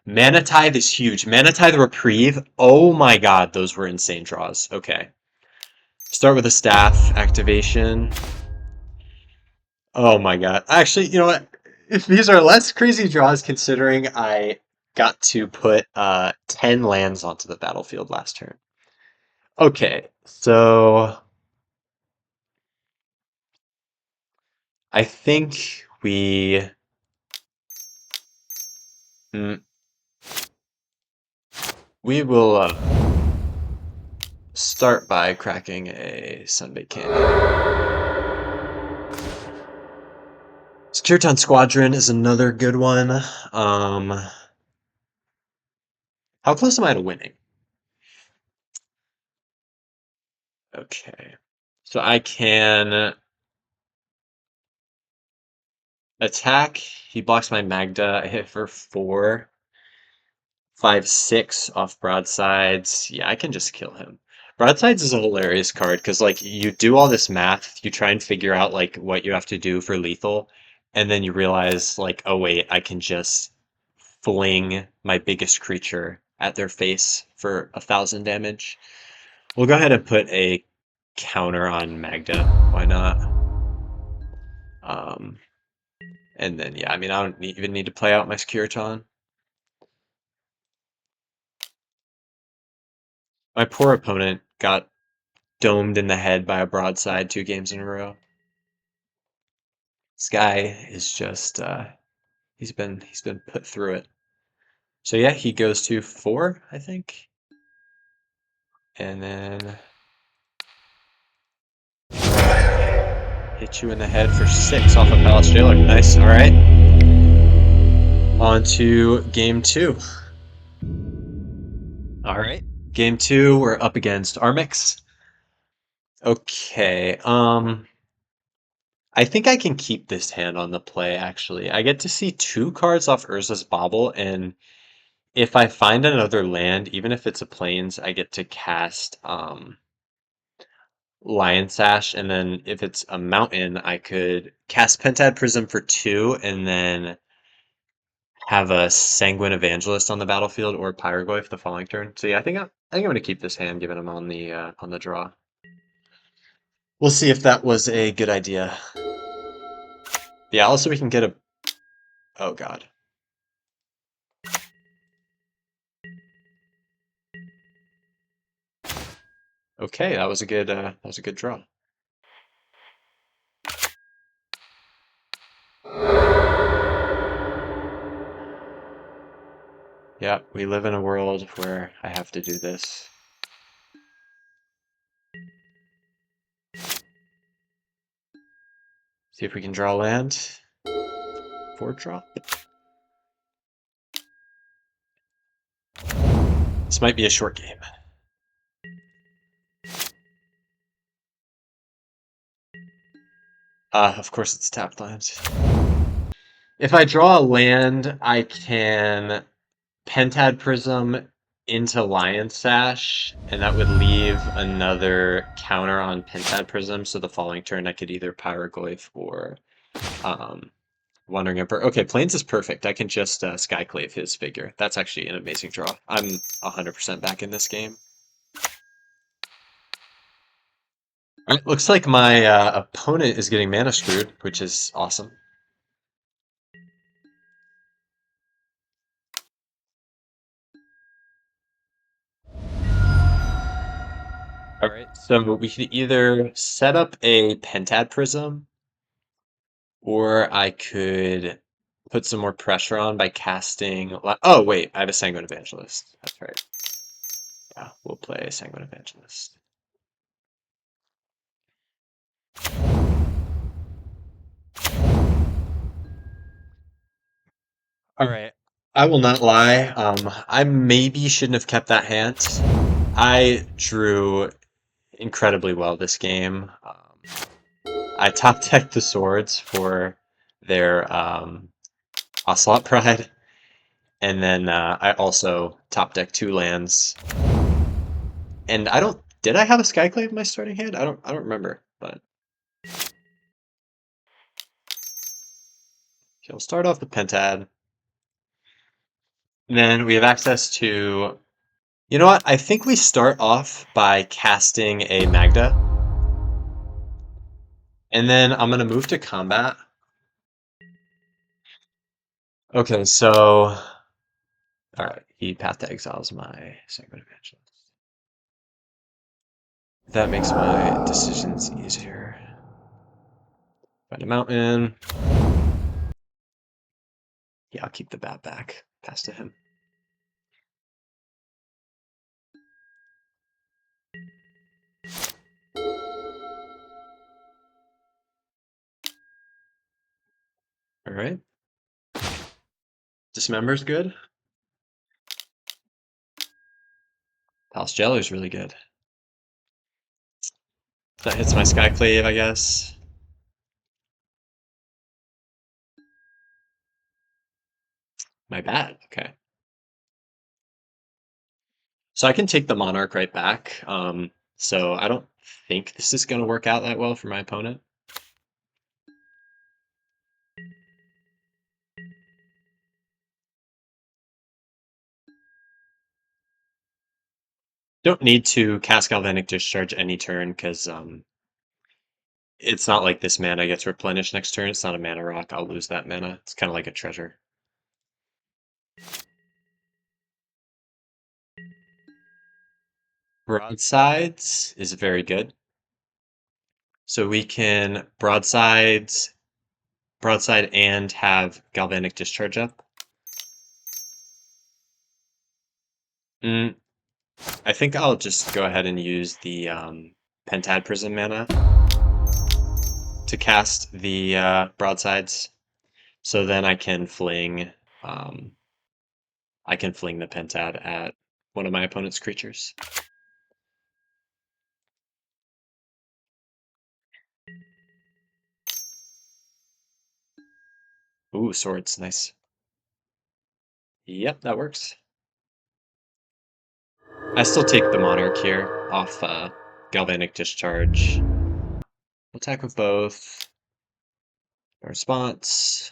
Mana Tithe is huge. Mana Tithe Reprieve. Oh my god, those were insane draws. Okay. Start with a staff activation. Oh my god. Actually, you know what? These are less crazy draws considering I got to put 10 lands onto the battlefield last turn. Okay, so I think mm, we will start by cracking a Sunbait Candy. Skirton Squadron is another good one. How close am I to winning? Okay. So I can attack. He blocks my Magda. I hit for 4, 5, 6 off broadsides. Yeah, I can just kill him. Broadsides is a hilarious card because like you do all this math, you try and figure out like what you have to do for lethal, and then you realize like, oh wait, I can just fling my biggest creature at their face for 1,000 damage. We'll go ahead and put a counter on Magda. Why not? Um, and then, yeah, I mean, I don't even need to play out my Skirton. My poor opponent got domed in the head by a broadside 2 games in a row. This guy is just, he's been put through it. So yeah, he goes to 4, I think. And then hit you in the head for 6 off a Palace Jailer. Nice, all right. On to game 2. All right. Game 2, we're up against Armix. Okay, I think I can keep this hand on the play, actually. I get to see 2 cards off Urza's Bauble, and if I find another land, even if it's a plains, I get to cast Lion Sash, and then if it's a mountain, I could cast Pentad Prism for 2, and then have a Sanguine Evangelist on the battlefield or Pyrogoyf the following turn. So yeah, I think I'm gonna keep this hand, given I'm on the draw. We'll see if that was a good idea. Yeah, also we can get a... Oh god. Okay, that was a good draw. Yeah, we live in a world where I have to do this. See if we can draw land. 4 drop. This might be a short game. Of course it's tapped lands. If I draw a land, I can Pentad Prism into Lion Sash, and that would leave another counter on Pentad Prism, so the following turn I could either Pyrogoyf or um, Wandering Emperor. Okay, Plains is perfect. I can just Skyclave his figure. That's actually an amazing draw. I'm 100% back in this game. All right, looks like my opponent is getting mana screwed, which is awesome. All right, so we could either set up a Pentad Prism, or I could put some more pressure on by casting... Oh, wait, I have a Sanguine Evangelist. That's right. Yeah, we'll play Sanguine Evangelist. All right. I will not lie. I maybe shouldn't have kept that hand. I drew incredibly well this game. I top decked the swords for their Ocelot Pride, and then I also top decked two lands. And I don't did I have a Skyclave in my starting hand? I don't remember, but okay, we'll start off with Pentad. And then we have access to, you know what? I think we start off by casting a Magda, and then I'm gonna move to combat. Okay, so all right, he Path to Exiles my Sanguine Evangelist. That makes my decisions easier. Find a mountain. Yeah, I'll keep the bat back. Pass to him. All right. Dismember's good. Palace Jeller's really good. That hits my Skyclave, I guess. My bat. Okay. So I can take the Monarch right back. So I don't think this is going to work out that well for my opponent. Don't need to cast Galvanic Discharge any turn because it's not like this mana gets replenished next turn. It's not a mana rock. I'll lose that mana. It's kind of like a treasure. Broadsides is very good. So we can broadside and have Galvanic Discharge up. Mm, I think I'll just go ahead and use the Pentad Prism mana to cast the broadsides. So then um, I can fling the Pentad at one of my opponent's creatures. Ooh, swords, nice. Yep, that works. I still take the Monarch here off Galvanic Discharge. Attack with both. No response.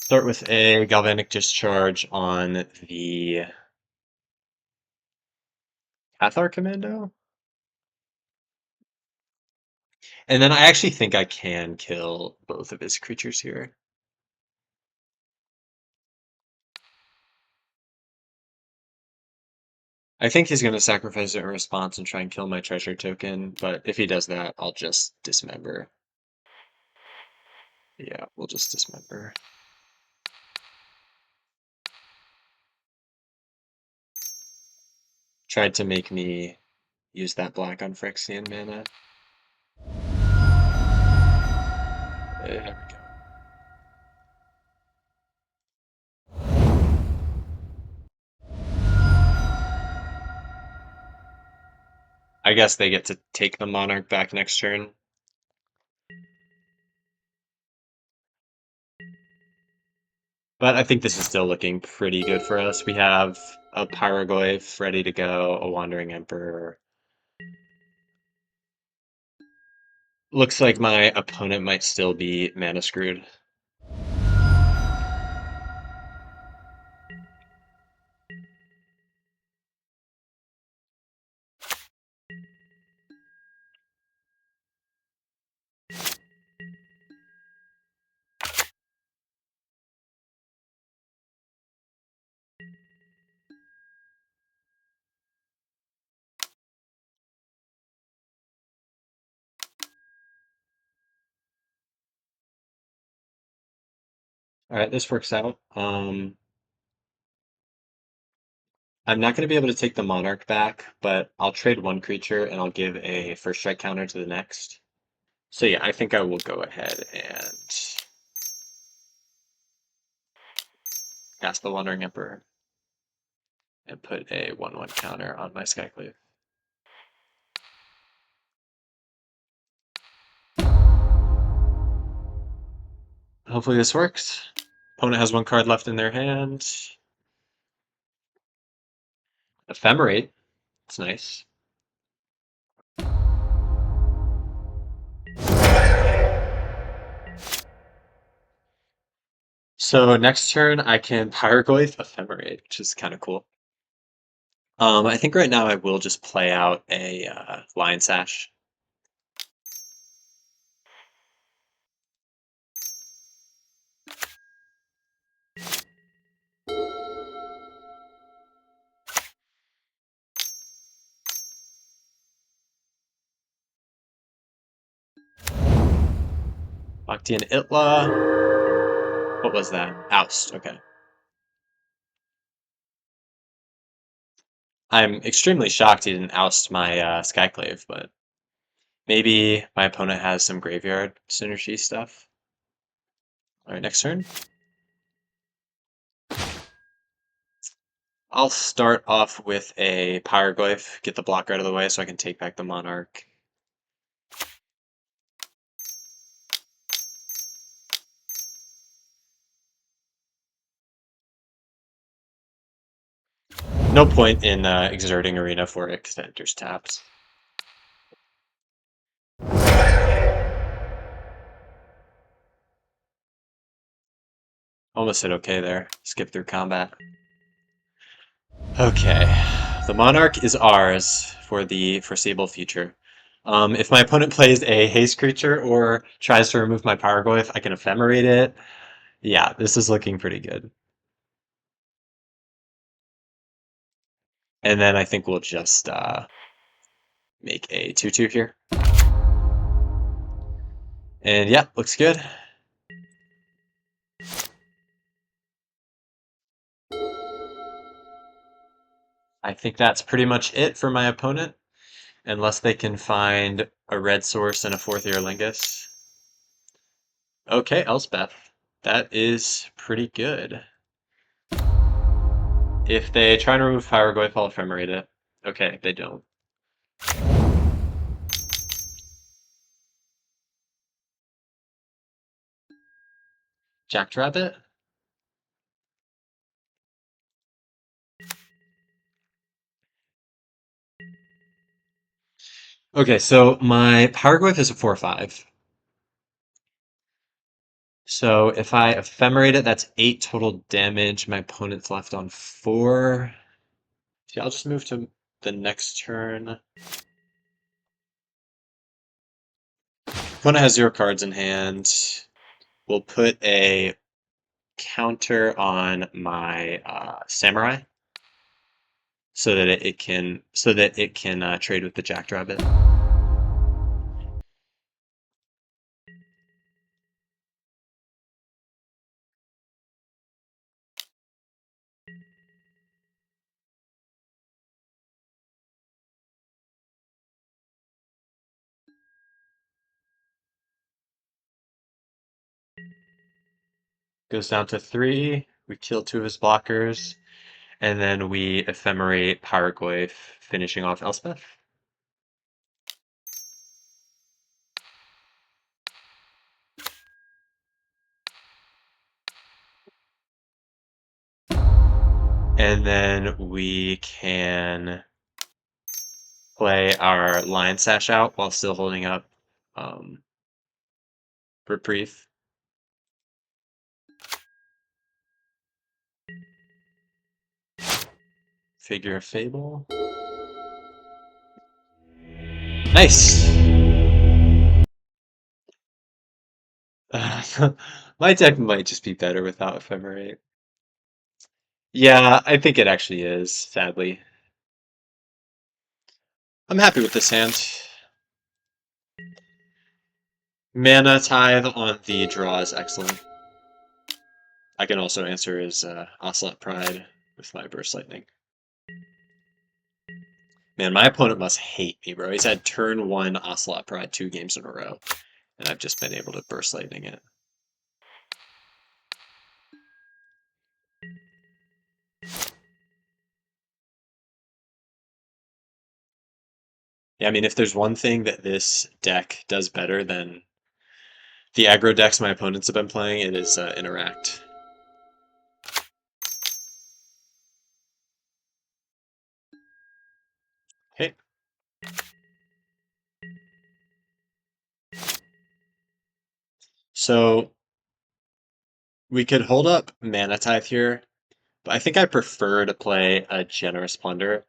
Start with a Galvanic Discharge on the Cathar Commando. And then I actually think I can kill both of his creatures here. I think he's going to sacrifice it in response and try and kill my treasure token, but if he does that, I'll just dismember. Yeah, we'll just dismember. Tried to make me use that black on Phyrexian mana. There we go. I guess they get to take the Monarch back next turn. But I think this is still looking pretty good for us. We have a Pyroglyph ready to go, a Wandering Emperor. Looks like my opponent might still be mana screwed. All right, this works out. I'm not going to be able to take the Monarch back, but I'll trade one creature and I'll give a first strike counter to the next. So yeah, I think I will go ahead and cast the Wandering Emperor and put a 1/1 counter on my Skyclave. hopefully this works. Opponent has one card left in their hand. Ephemerate. It's nice. So next turn I can Pyroglyph Ephemerate, which is kind of cool. I think right now I will just play out a Lion Sash. Octian Itla. What was that? Oust. Okay. I'm extremely shocked he didn't oust my Skyclave, but maybe my opponent has some graveyard synergy stuff. All right, next turn. I'll start off with a Pyroglyph, get the blocker out of the way so I can take back the Monarch. No point in exerting Arena for it because it enters tapped. Almost hit okay there. Skip through combat. Okay, the Monarch is ours for the foreseeable future. If my opponent plays a haste creature or tries to remove my Pyroglyph, I can ephemerate it. Yeah, this is looking pretty good. And then I think we'll just make a 2/2 here. And yeah, looks good. I think that's pretty much it for my opponent, unless they can find a red source and a fourth year Lingus. Okay, Elspeth. That is pretty good. If they try to remove Pyroglyph, I'll ephemerate it. Okay, they don't. Jackrabbit? Okay, so my Pyroglyph is a 4/5. So if I ephemerate it, that's 8 total damage. My opponent's left on 4. See, I'll just move to the next turn. Opponent has 0 cards in hand. We'll put a counter on my Samurai so that it can trade with the Jackrabbit. Goes down to 3. We kill 2 of his blockers, and then we ephemerate Pyroglyph, finishing off Elspeth. And then we can play our Lion Sash out while still holding up um, Reprieve. Figure of Fable. Nice! My deck might just be better without Ephemerate. Yeah, I think it actually is, sadly. I'm happy with this hand. Mana Tithe on the draw is excellent. I can also answer his Ocelot Pride with my Burst Lightning. Man, my opponent must hate me, bro. He's had turn 1 Ocelot Pride 2 games in a row, and I've just been able to Burst Lightning it. Yeah, I mean, if there's one thing that this deck does better than The aggro decks my opponents have been playing, it is Interact. Okay, so we could hold up Mana Tithe here, but I think I prefer to play a Generous Plunder,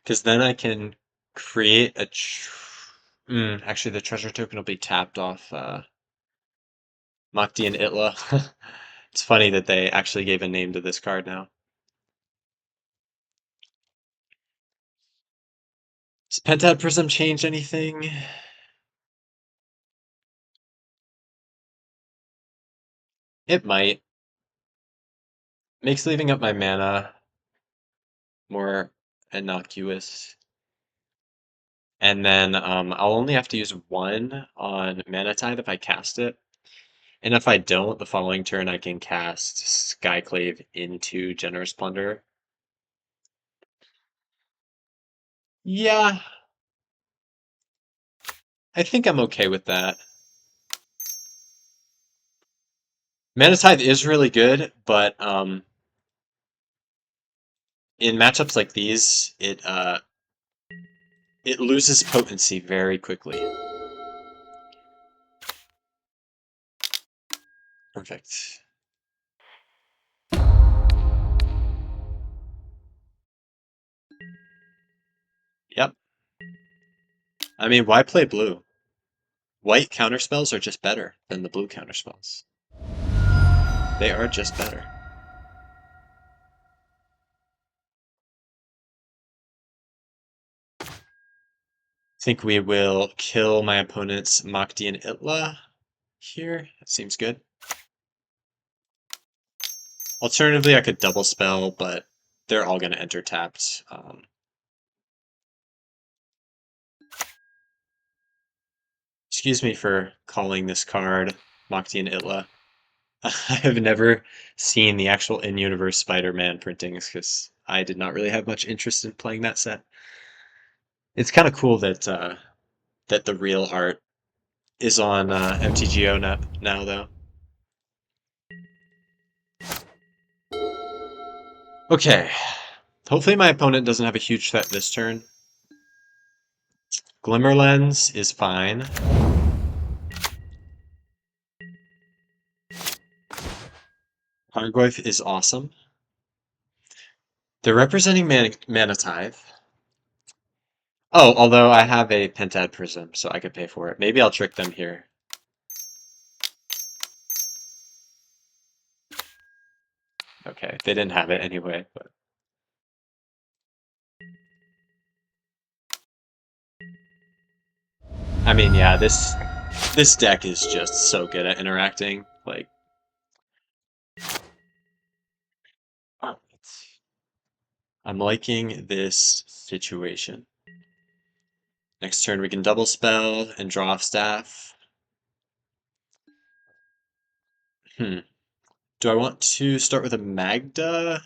because then I can create a... actually, the treasure token will be tapped off Makti and Itla. It's funny that they actually gave a name to this card now. Does Pentad Prism change anything? It might. Makes leaving up my mana more innocuous. And then I'll only have to use one on Mana Tithe if I cast it. And if I don't, the following turn I can cast Skyclave into Generous Plunder. Yeah, I think I'm okay with that. Mana Tithe is really good, but in matchups like these, it loses potency very quickly. Perfect. Yep. I mean, why play blue? White counterspells are just better than the blue counterspells. They are just better. Think we will kill my opponent's Makti and Itla here. That seems good. Alternatively, I could double spell, but they're all going to enter tapped. Excuse me for calling this card Makti and Itla. I have never seen the actual in-universe Spider-Man printings because I did not really have much interest in playing that set. It's kind of cool that that the real art is on MTGO now, though. Okay, hopefully my opponent doesn't have a huge threat this turn. Glimmer Lens is fine. Hargoyf is awesome. They're representing Mana Tithe. Oh, although I have a Pentad Prism, so I could pay for it. Maybe I'll trick them here. Okay, they didn't have it anyway, but... I mean, yeah, this deck is just so good at interacting. Like, I'm liking this situation. Next turn we can double spell and draw off staff. Hmm. Do I want to start with a Magda?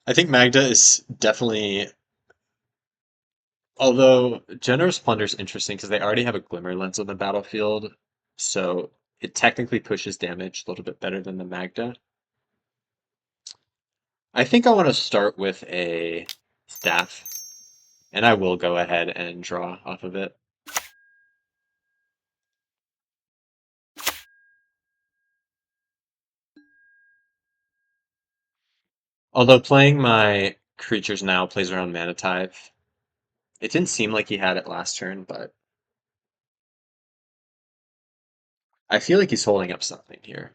I think Magda is definitely... Although Generous Plunder is interesting because they already have a Glimmer Lens on the battlefield, so it technically pushes damage a little bit better than the Magda. I think I want to start with a staff, and I will go ahead and draw off of it. Although playing my creatures now plays around Mana Tithe. It didn't seem like he had it last turn, but I feel like he's holding up something here.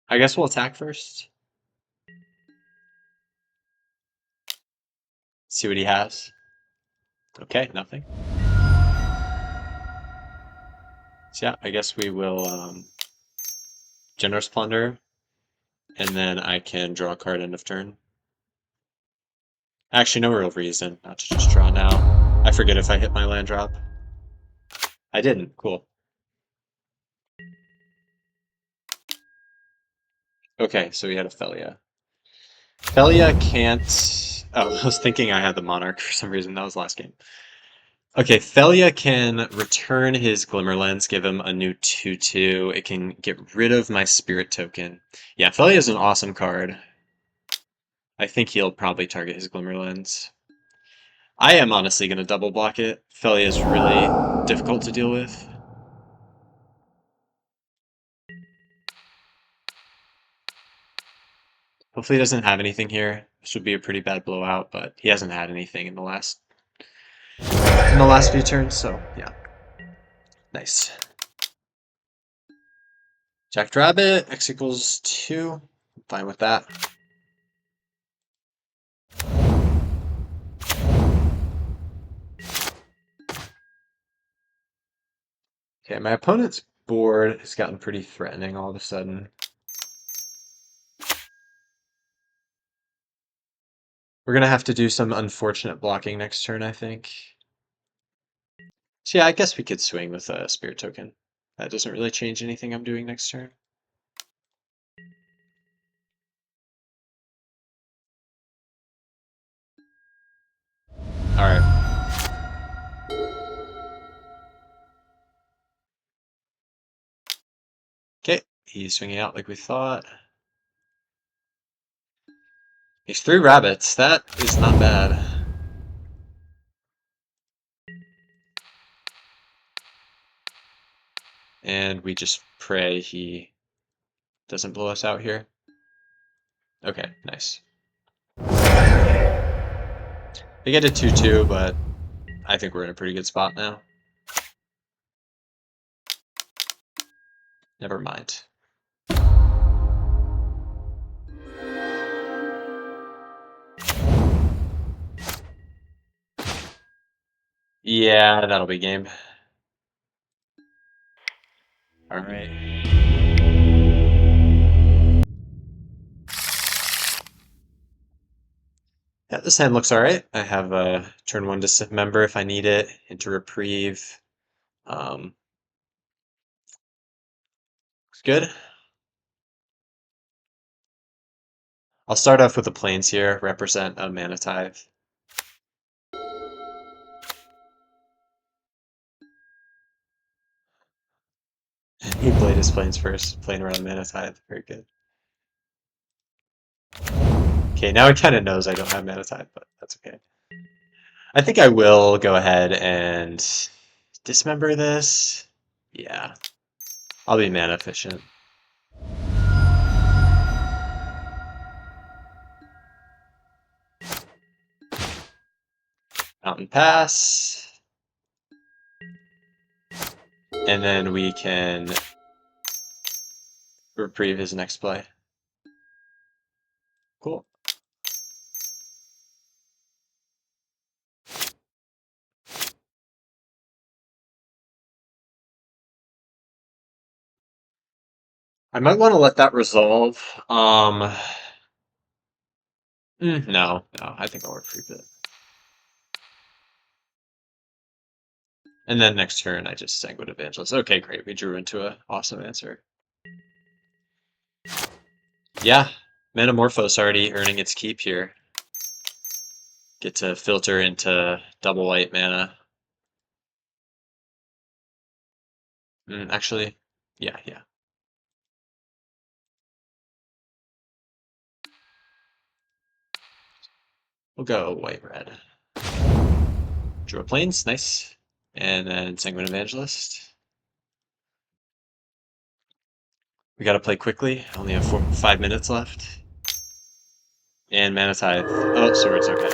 I guess we'll attack first. See what he has. Okay, nothing. So yeah, I guess we will Generous Plunder, and then I can draw a card end of turn. Actually, no real reason not to just draw now. I forget if I hit my land drop. I didn't. Cool. Okay, so we had a Felia. Felia can't... Oh, I was thinking I had the Monarch for some reason. That was last game. Okay, Felia can return his Glimmer Lens, give him a new 2/2. It can get rid of my Spirit Token. Yeah, Felia is an awesome card. I think he'll probably target his Glimmer Lens. I am honestly going to double block it. Felia is really difficult to deal with. Hopefully he doesn't have anything here. This would be a pretty bad blowout, but he hasn't had anything in the last few turns, so yeah. Nice. Jack Rabbit, X equals 2. I'm fine with that. Okay, my opponent's board has gotten pretty threatening all of a sudden. We're gonna have to do some unfortunate blocking next turn, I think. So yeah, I guess we could swing with a Spirit Token. That doesn't really change anything I'm doing next turn. Alright. Okay, he's swinging out like we thought. He's 3 rabbits. That is not bad. And we just pray he doesn't blow us out here. Okay, nice. We get a 2/2, but I think we're in a pretty good spot now. Never mind. Yeah, that'll be game. Alright. Yeah, this hand looks alright. I have a turn 1 Dismember if I need it, into Reprieve. Looks good. I'll start off with the plains here, represent a Mana Tithe. He played his plains first, playing around Mana Tithe. Very good. Okay, now he kind of knows I don't have Mana Tithe, but that's okay. I think I will go ahead and dismember this. Yeah, I'll be mana efficient. Mountain Pass. And then we can reprieve his next play. Cool. I might want to let that resolve. No, I think I'll reprieve it. And then next turn, I just Sanguine Evangelist. Okay, great. We drew into an awesome answer. Yeah, Metamorphose already earning its keep here. Get to filter into double white mana. Actually, yeah. We'll go white-red. Drew a plains, nice. And then Sanguine Evangelist. We gotta play quickly. Only have 5 minutes left. And Mana Tithe. Oh, swords, okay.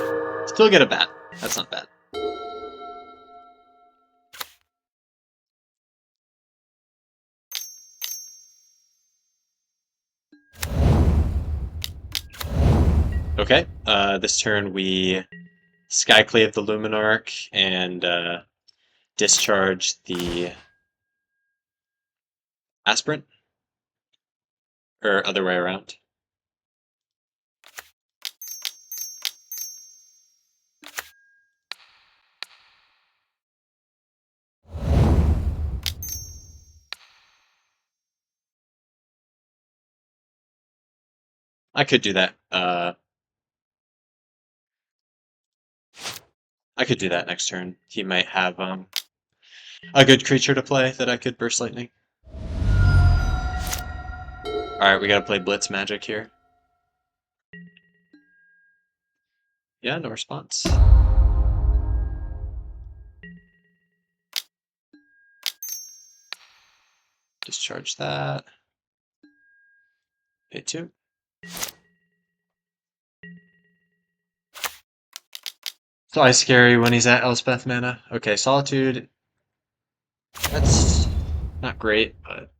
Still get a bat. That's not bad. Okay, this turn we Skyclave the Luminarch and discharge the Aspirant. Or other way around. I could do that. I could do that next turn. He might have a good creature to play that I could burst lightning. Alright, we gotta play Blitz Magic here. Yeah, no response. Discharge that. Pay 2. It's always scary when he's at Elspeth mana. Okay, Solitude. That's not great, but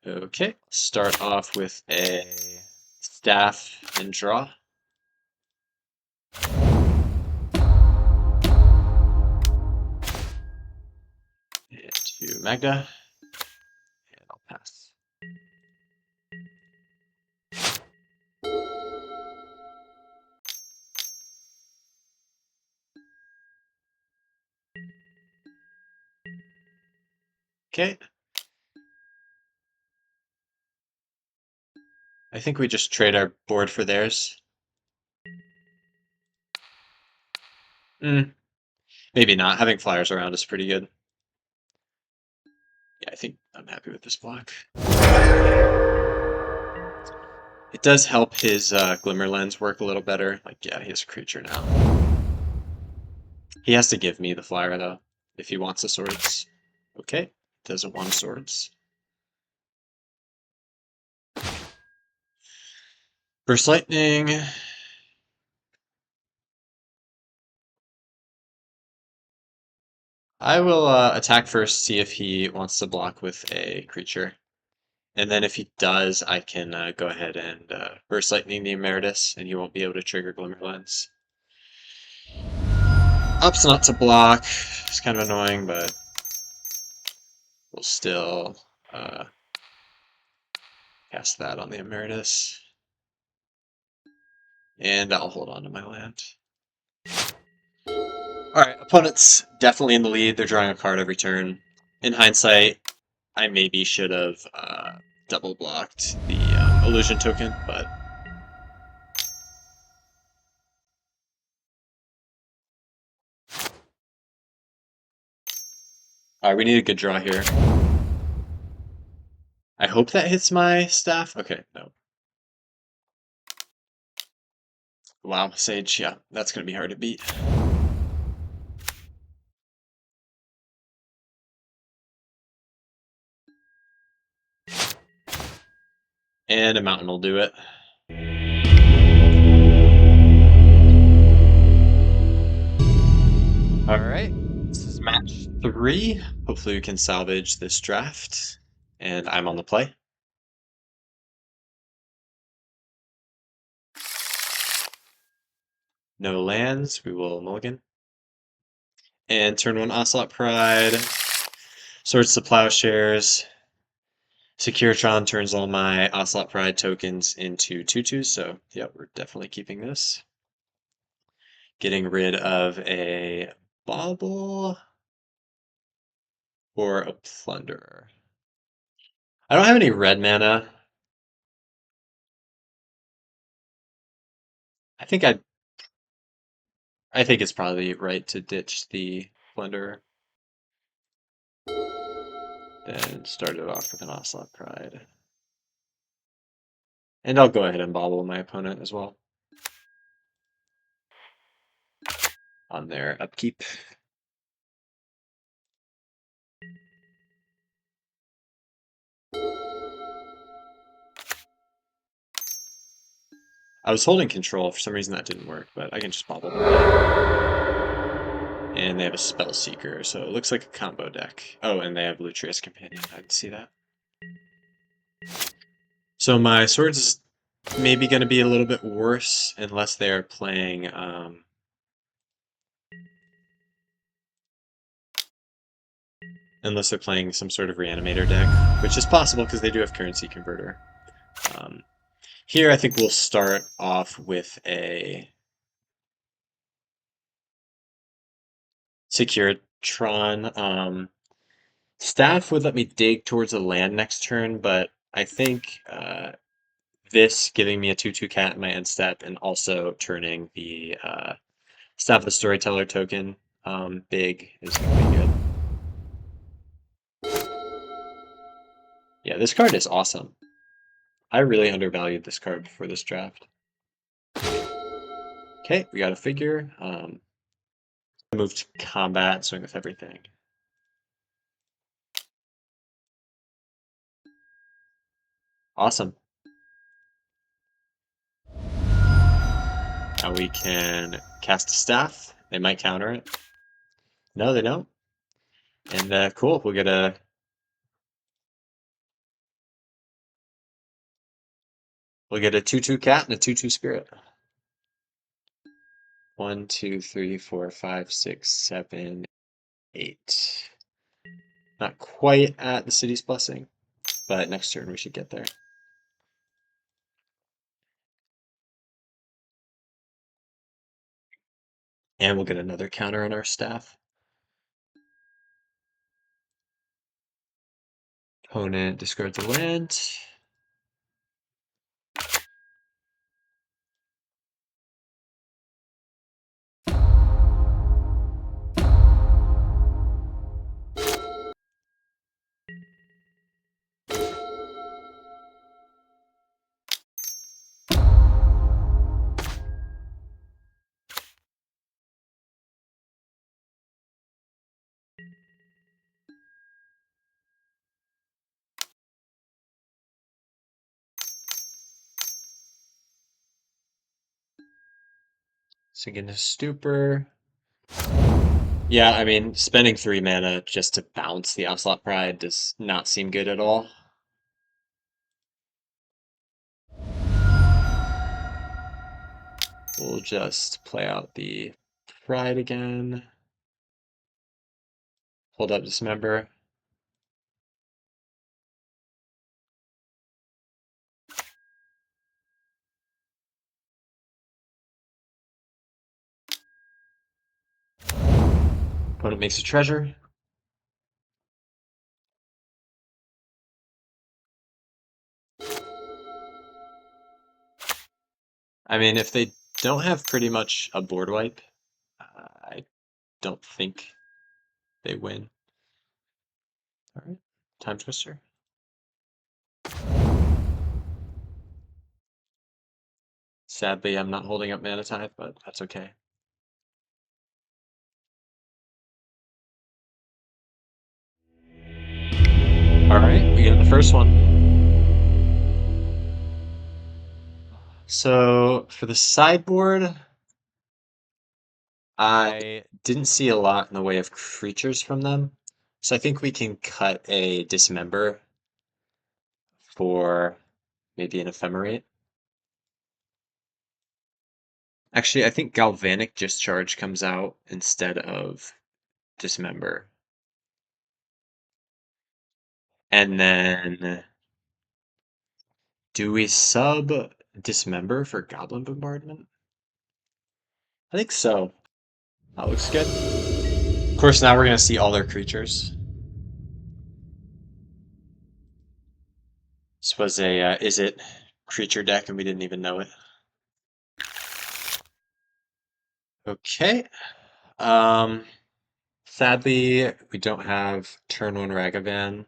okay. Start off with a staff and draw. And to Magda. And I'll pass. Okay. I think we just trade our board for theirs. Hmm. Maybe not. Having flyers around is pretty good. Yeah, I think I'm happy with this block. It does help his Glimmer Lens work a little better. Like, yeah, he has a creature now. He has to give me the flyer, though, if he wants the swords. Okay, doesn't want swords. Burst Lightning. I will attack first, see if he wants to block with a creature. And then if he does, I can go ahead and Burst Lightning the Emeritus, and he won't be able to trigger Glimmer Lens. Opts not to block. It's kind of annoying, but we'll still cast that on the Emeritus. And I'll hold on to my land. Alright, opponent's definitely in the lead. They're drawing a card every turn. In hindsight, I maybe should have double blocked the illusion token, but alright, we need a good draw here. I hope that hits my staff. Okay, no. Wow, Sage, yeah, that's gonna be hard to beat. And a mountain will do it. Alright, this is match 3. Hopefully we can salvage this draft. And I'm on the play. No lands, we will mulligan. And turn 1 Ocelot Pride. Swords to Plowshares. Securitron turns all my Ocelot Pride tokens into 2/2s, so yeah, we're definitely keeping this. Getting rid of a Bauble or a Plunderer. I don't have any red mana. I think I think it's probably right to ditch the Plunderer. Then start it off with an Ocelot Pride. And I'll go ahead and bobble my opponent as well on their upkeep. I was holding control. For some reason that didn't work, but I can just bobble them back. And they have a Spell Seeker, so it looks like a combo deck. Oh, and they have Lutria's Companion. I didn't see that. So my swords is maybe going to be a little bit worse unless they're playing unless they're playing some sort of Reanimator deck, which is possible because they do have Currency Converter. Um, Here, I think we'll start off with a Securitron. Staff would let me dig towards a land next turn, but I think this giving me a 2/2 cat in my end step and also turning the Staff of the Storyteller token big is going to be good. Yeah, this card is awesome. I really undervalued this card before this draft. Okay, we got a figure. Move to combat, swing with everything. Awesome. Now we can cast a staff. They might counter it. No, they don't. And cool, we'll get a 2/2 cat and a 2/2 spirit. 1, 2, 3, 4, 5, 6, 7, 8. Not quite at the city's blessing, but next turn we should get there. And we'll get another counter on our staff. Opponent discards a land. Sink into Stupor. Yeah, I mean, spending 3 mana just to bounce the Onslaught Pride does not seem good at all. We'll just play out the Pride again. Hold up Dismember. Opponent makes a treasure. I mean, if they don't have pretty much a board wipe, I don't think they win. All right, Time Twister. Sadly, I'm not holding up Mana Tithe, but that's okay. All right, we get the first one. So for the sideboard, I didn't see a lot in the way of creatures from them. So I think we can cut a Dismember for maybe an Ephemerate. Actually, I think Galvanic Discharge comes out instead of Dismember. And then do we sub Dismember for Goblin Bombardment? I think so. That looks good. Of course, now we're going to see all their creatures. This was a Is It creature deck and we didn't even know it. Okay. Sadly, we don't have turn 1 Ragavan,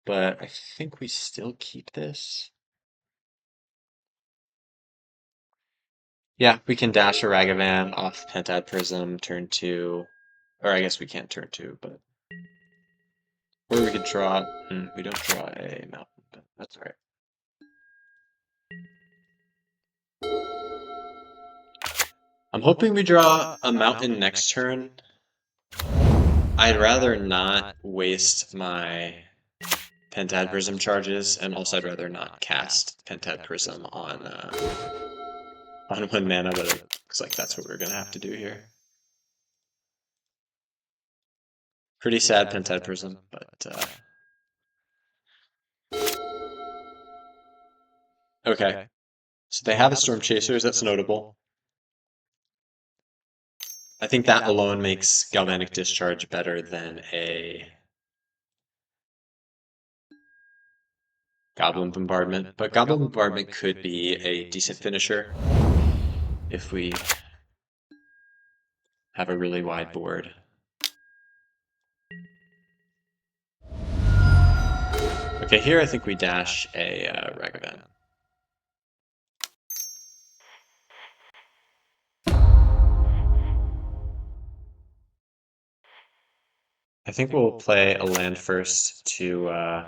but I think we still keep this. Yeah, we can dash a Ragavan off Pentad Prism, turn 2. Or I guess we can't turn 2, but. Or we could draw. We don't draw a mountain, but that's alright. I'm hoping we draw a mountain next turn. I'd rather not waste my Pentad Prism charges, and also I'd rather not cast Pentad Prism on 1 mana, but it looks like that's what we're gonna have to do here. Pretty sad Pentad Prism, but okay. So they have a Storm Chasers, that's notable. I think that alone makes Galvanic Discharge better than a Goblin Bombardment, but Goblin Bombardment could be a decent finisher if we have a really wide board. Okay, here I think we dash a Ragavan. I think we'll play a land first to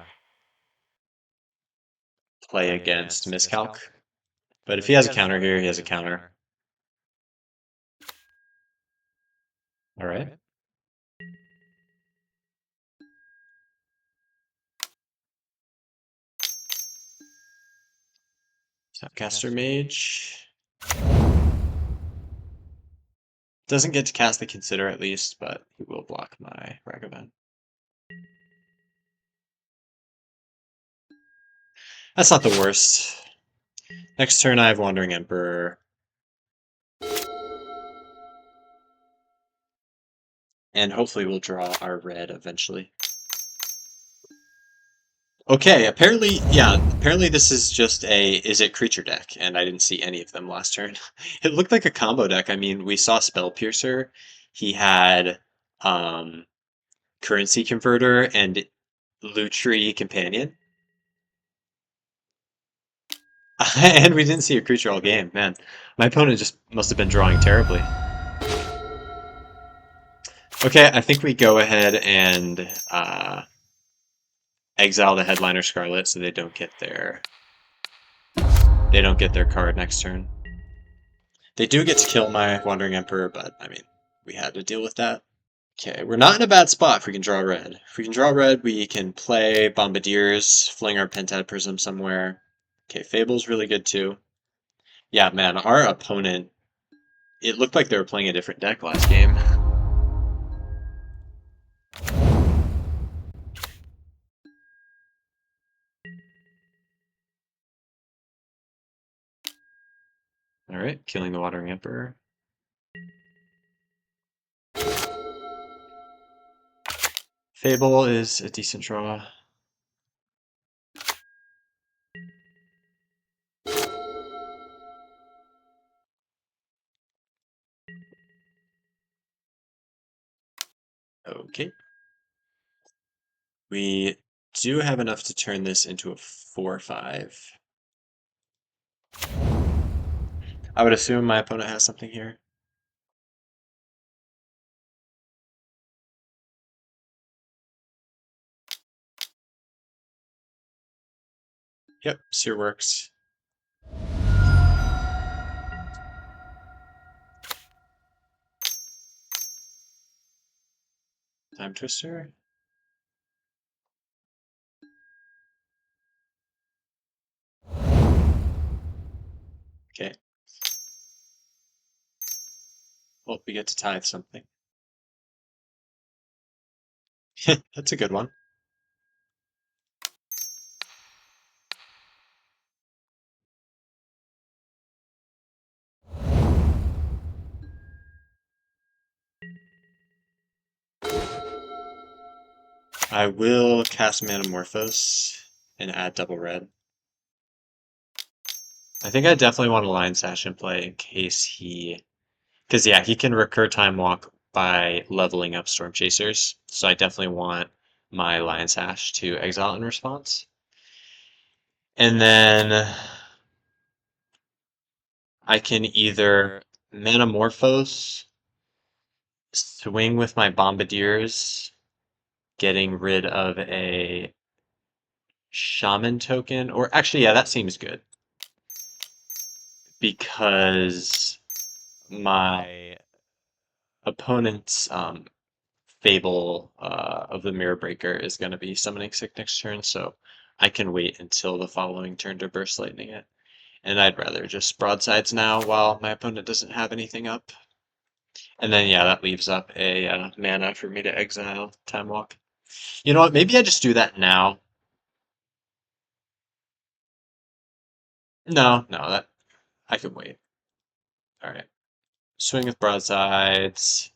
play against Miscalc. But if he has a counter here, he has a counter. All right. Tapcaster Mage. Doesn't get to cast the Consider at least, but he will block my Ragavan. That's not the worst. Next turn I have Wandering Emperor. And hopefully we'll draw our red eventually. Okay, apparently, yeah, apparently this is just a is it creature deck, and I didn't see any of them last turn. It looked like a combo deck. I mean, we saw Spell Piercer. He had um, Currency Converter and Lutri Companion. And we didn't see a creature all game. Man, my opponent just must have been drawing terribly. Okay, I think we go ahead and exile the Headliner Scarlet so they don't get their card next turn. They do get to kill my Wandering Emperor, but I mean, we had to deal with that. Okay, we're not in a bad spot if we can draw red. If we can draw red, we can play Bombardiers, fling our Pentad Prism somewhere. Okay, Fable's really good too. Yeah, man, our opponent, it looked like they were playing a different deck last game. Alright, killing the Wandering Emperor. Fable is a decent draw. Okay. We do have enough to turn this into a 4/5. I would assume my opponent has something here. Yep, Seer works. Time Twister. Okay. Well, we get to tithe something. That's a good one. I will cast Manamorphose and add double red. I think I definitely want a Lion Sash in play in case he... Because, yeah, he can recur Time Walk by leveling up Storm Chasers. So I definitely want my Lion Sash to exile in response. And then I can either Manamorphose, swing with my Bombardiers, getting rid of a Shaman token, or actually, yeah, that seems good. Because my opponent's Fable of the Mirror Breaker is going to be summoning sick next turn, so I can wait until the following turn to Burst Lightning it. And I'd rather just broadsides now while my opponent doesn't have anything up. And then, yeah, that leaves up a mana for me to exile Time Walk. You know what? Maybe I just do that now. No, that I can wait. All right. Swing with broadsides.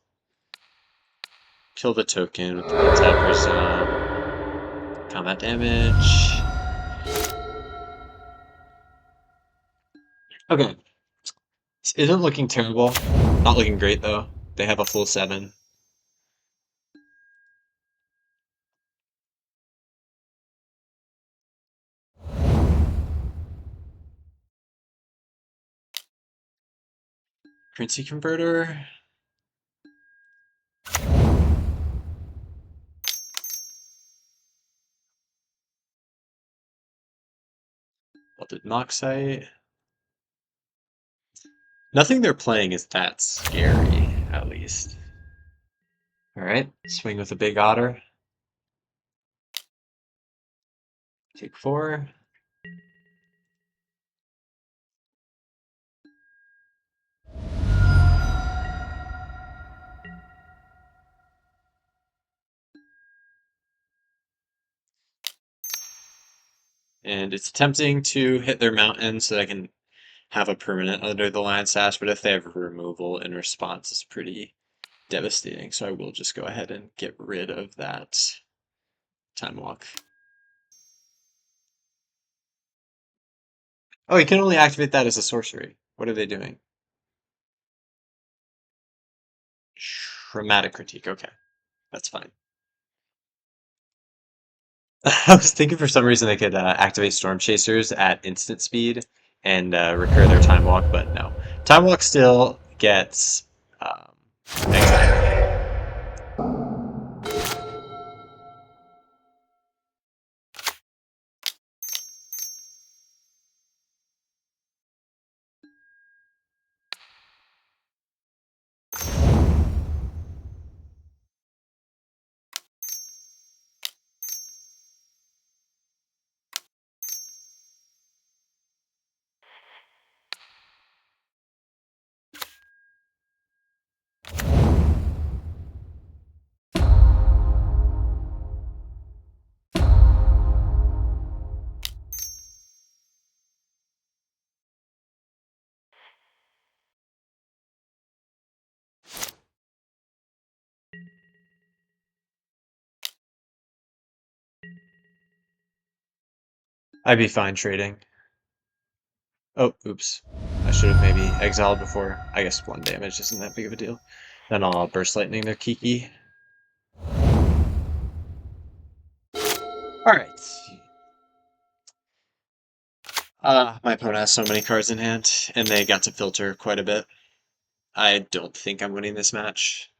Kill the token with the Pentad Prism. Combat damage. Okay, this isn't looking terrible. Not looking great though. They have a full seven. Currency converter. Melted Moxite. Nothing they're playing is that scary, at least. Alright, swing with a big otter. Take four. And it's attempting to hit their mountain so that I can have a permanent under the Lion Sash, but if they have removal in response, it's pretty devastating. So I will just go ahead and get rid of that Time Walk. Oh, you can only activate that as a sorcery. What are they doing? Traumatic critique. Okay, that's fine. I was thinking for some reason they could activate Storm Chasers at instant speed and recur their Time Walk, but no. Time Walk still gets exiled. I'd be fine trading. Oh, oops. I should have maybe exiled before. I guess one damage isn't that big of a deal. Then I'll Burst Lightning their Kiki. Alright. My opponent has so many cards in hand, and they got to filter quite a bit. I don't think I'm winning this match.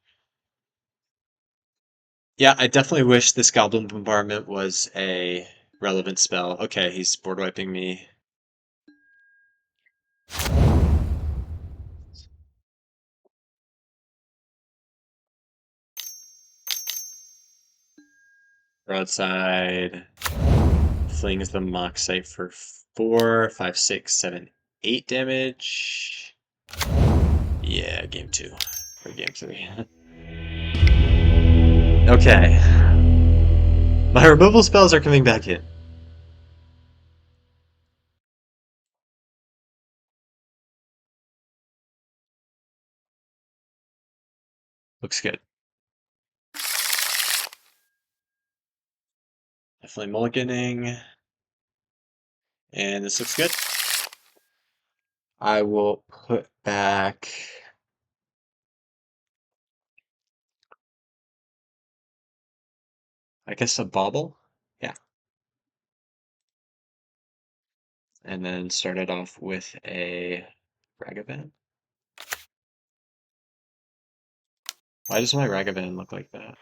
Yeah, I definitely wish this Goblin Bombardment was a relevant spell. Okay, he's board wiping me. Broadside. Flings the Moxite for 4, 5, 6, 7, 8 damage. Yeah, game 2. Or game 3. Okay. My removal spells are coming back in. Looks good. Definitely mulliganing. And this looks good. I will put back... I guess a bauble? Yeah. And then start it off with a Ragavan. Why does my Ragavan look like that?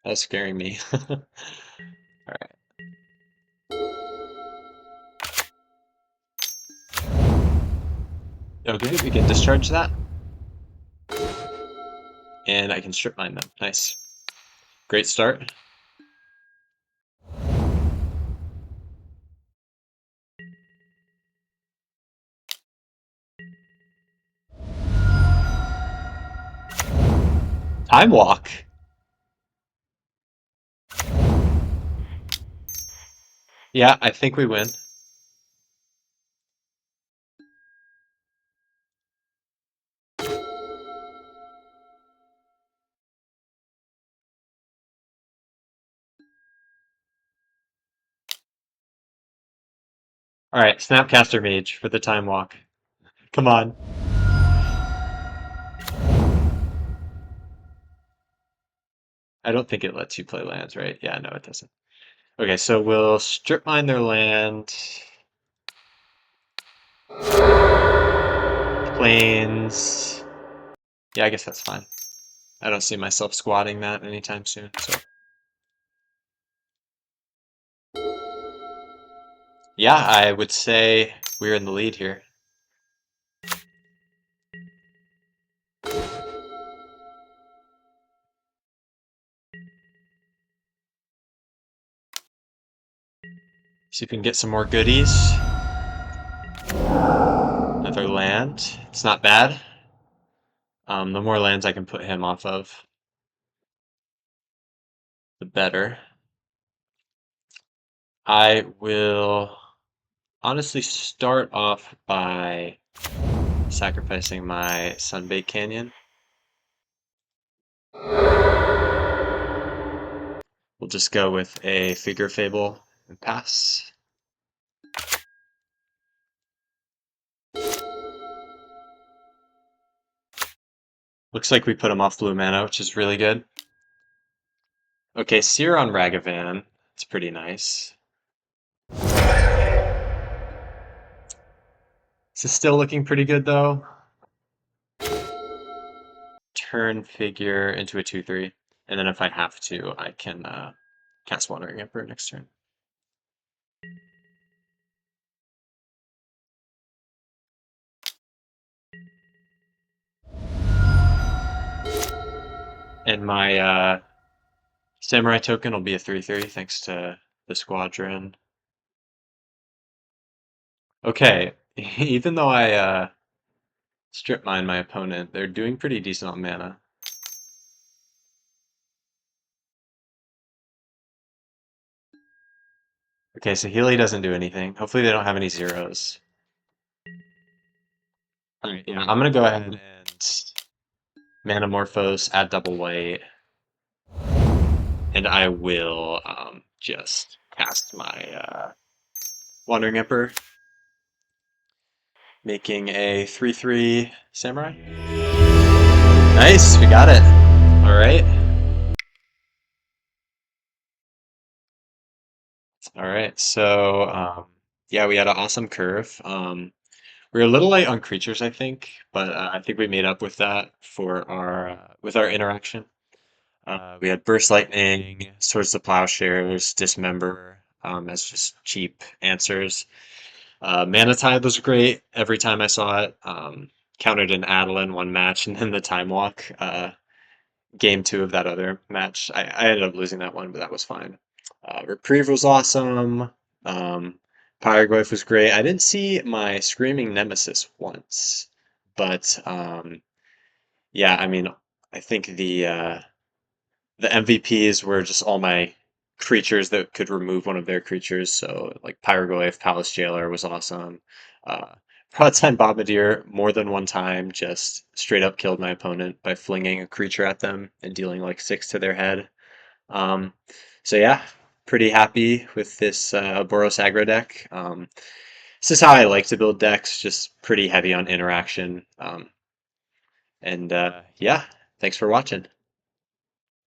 That's scaring me. Alright. Okay, we can discharge that. And I can strip mine them. Nice. Great start. Time Walk. Yeah, I think we win. All right, Snapcaster Mage for the time walk. Come on. I don't think it lets you play lands, right? Yeah, no, it doesn't. Okay, so we'll strip mine their land. Plains. Yeah, I guess that's fine. I don't see myself squatting that anytime soon, so. Yeah, I would say we're in the lead here. See if we can get some more goodies. Another land. It's not bad. The more lands I can put him off of, the better. I will honestly start off by sacrificing my Sunbait Canyon. We'll just go with a Figure Fable and pass. Looks like we put him off blue mana, which is really good. Okay, Seer on Ragavan. It's pretty nice. This is still looking pretty good though. Turn Figure into a 2/3, and then if I have to, I can cast Wandering Emperor next turn. And my Samurai token will be a 3/3 thanks to the Squadron. Okay, even though I strip mine my opponent, they're doing pretty decent on mana. Okay, so Healy doesn't do anything. Hopefully they don't have any zeros. Alright, yeah, I'm gonna go ahead and Manamorphose, add double white, and I will just cast my Wandering Emperor, making a 3/3 Samurai. Nice, we got it. Alright. Alright, so yeah, we had an awesome curve. We were a little light on creatures, I think, but I think we made up with that for our with our interaction. We had Burst Lightning, Swords to Plowshares, Dismember as just cheap answers. Mana Tide was great every time I saw it. Countered an Adeline one match, and then the Time Walk game two of that other match. I ended up losing that one, but that was fine. Reprieve was awesome. Pyroglyph was great. I didn't see my Screaming Nemesis once, but yeah, I mean, I think the MVPs were just all my creatures that could remove one of their creatures. So like Pyroglyph, Palace Jailer was awesome. Uh, Broadside Bombardier more than one time just straight up killed my opponent by flinging a creature at them and dealing like 6 to their head. Um, so yeah, pretty happy with this Boros aggro deck. This is how I like to build decks, just pretty heavy on interaction. And yeah, thanks for watching.